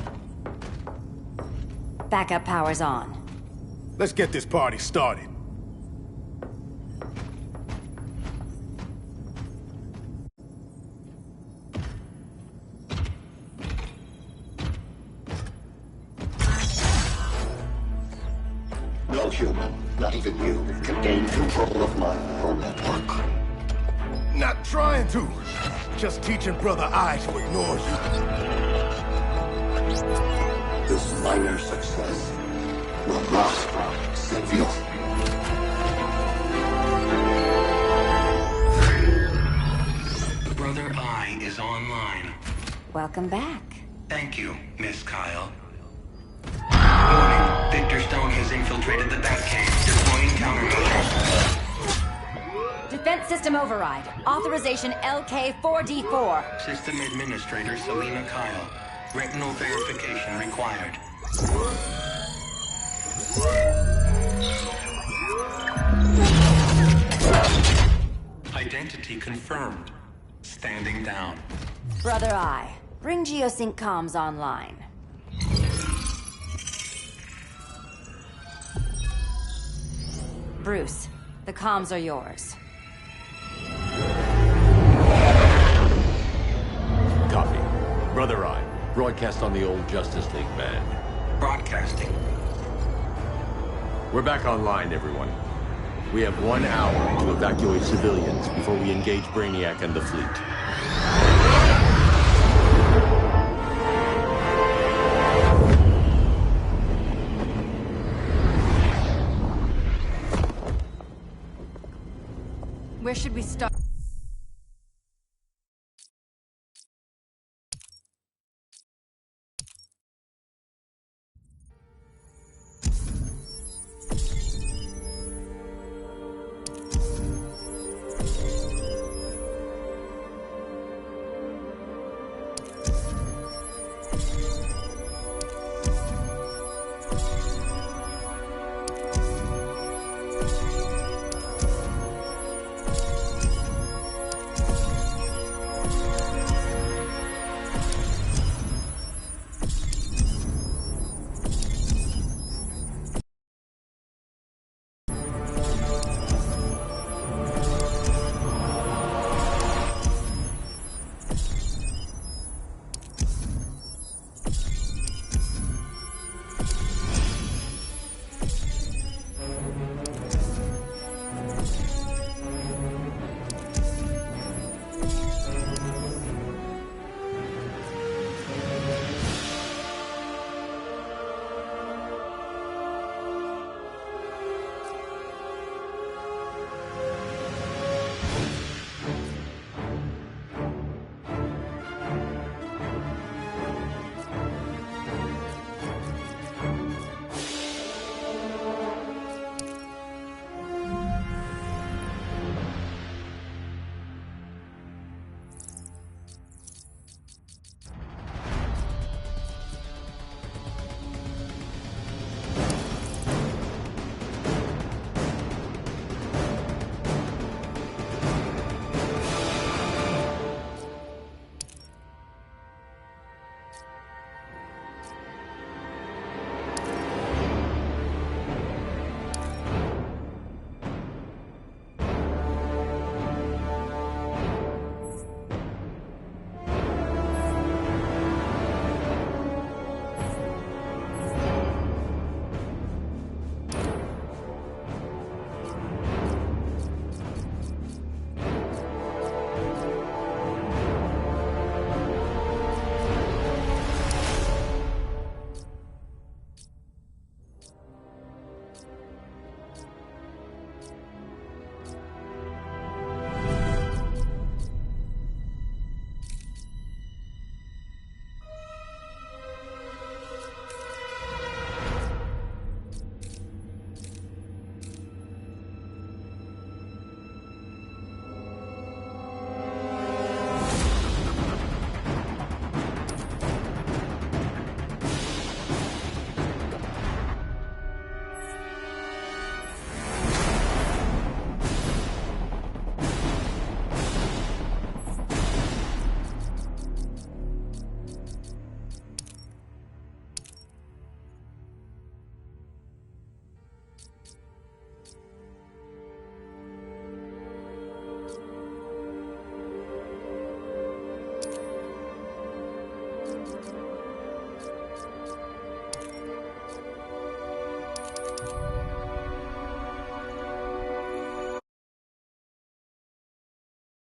Backup power's on.
Let's get this party started.
No human, not even you, can gain control of my neural network.
Not trying to. Just teaching Brother Eye to ignore you.
This minor success will not save you.
Brother Eye is online.
Welcome back.
Thank you, Miss Kyle. Warning, Victor Stone has infiltrated the Batcave, deploying countermeasures.
Defense system override. Authorization LK4D4.
System Administrator Selena Kyle. Retinal verification required. Identity confirmed. Standing down.
Brother Eye, bring Geosync comms online. Bruce, the comms are yours.
Copy. Brother Eye, broadcast on the old Justice League band.
Broadcasting.
We're back online, everyone. We have 1 hour to evacuate civilians before we engage Brainiac and the fleet.
Where should we start?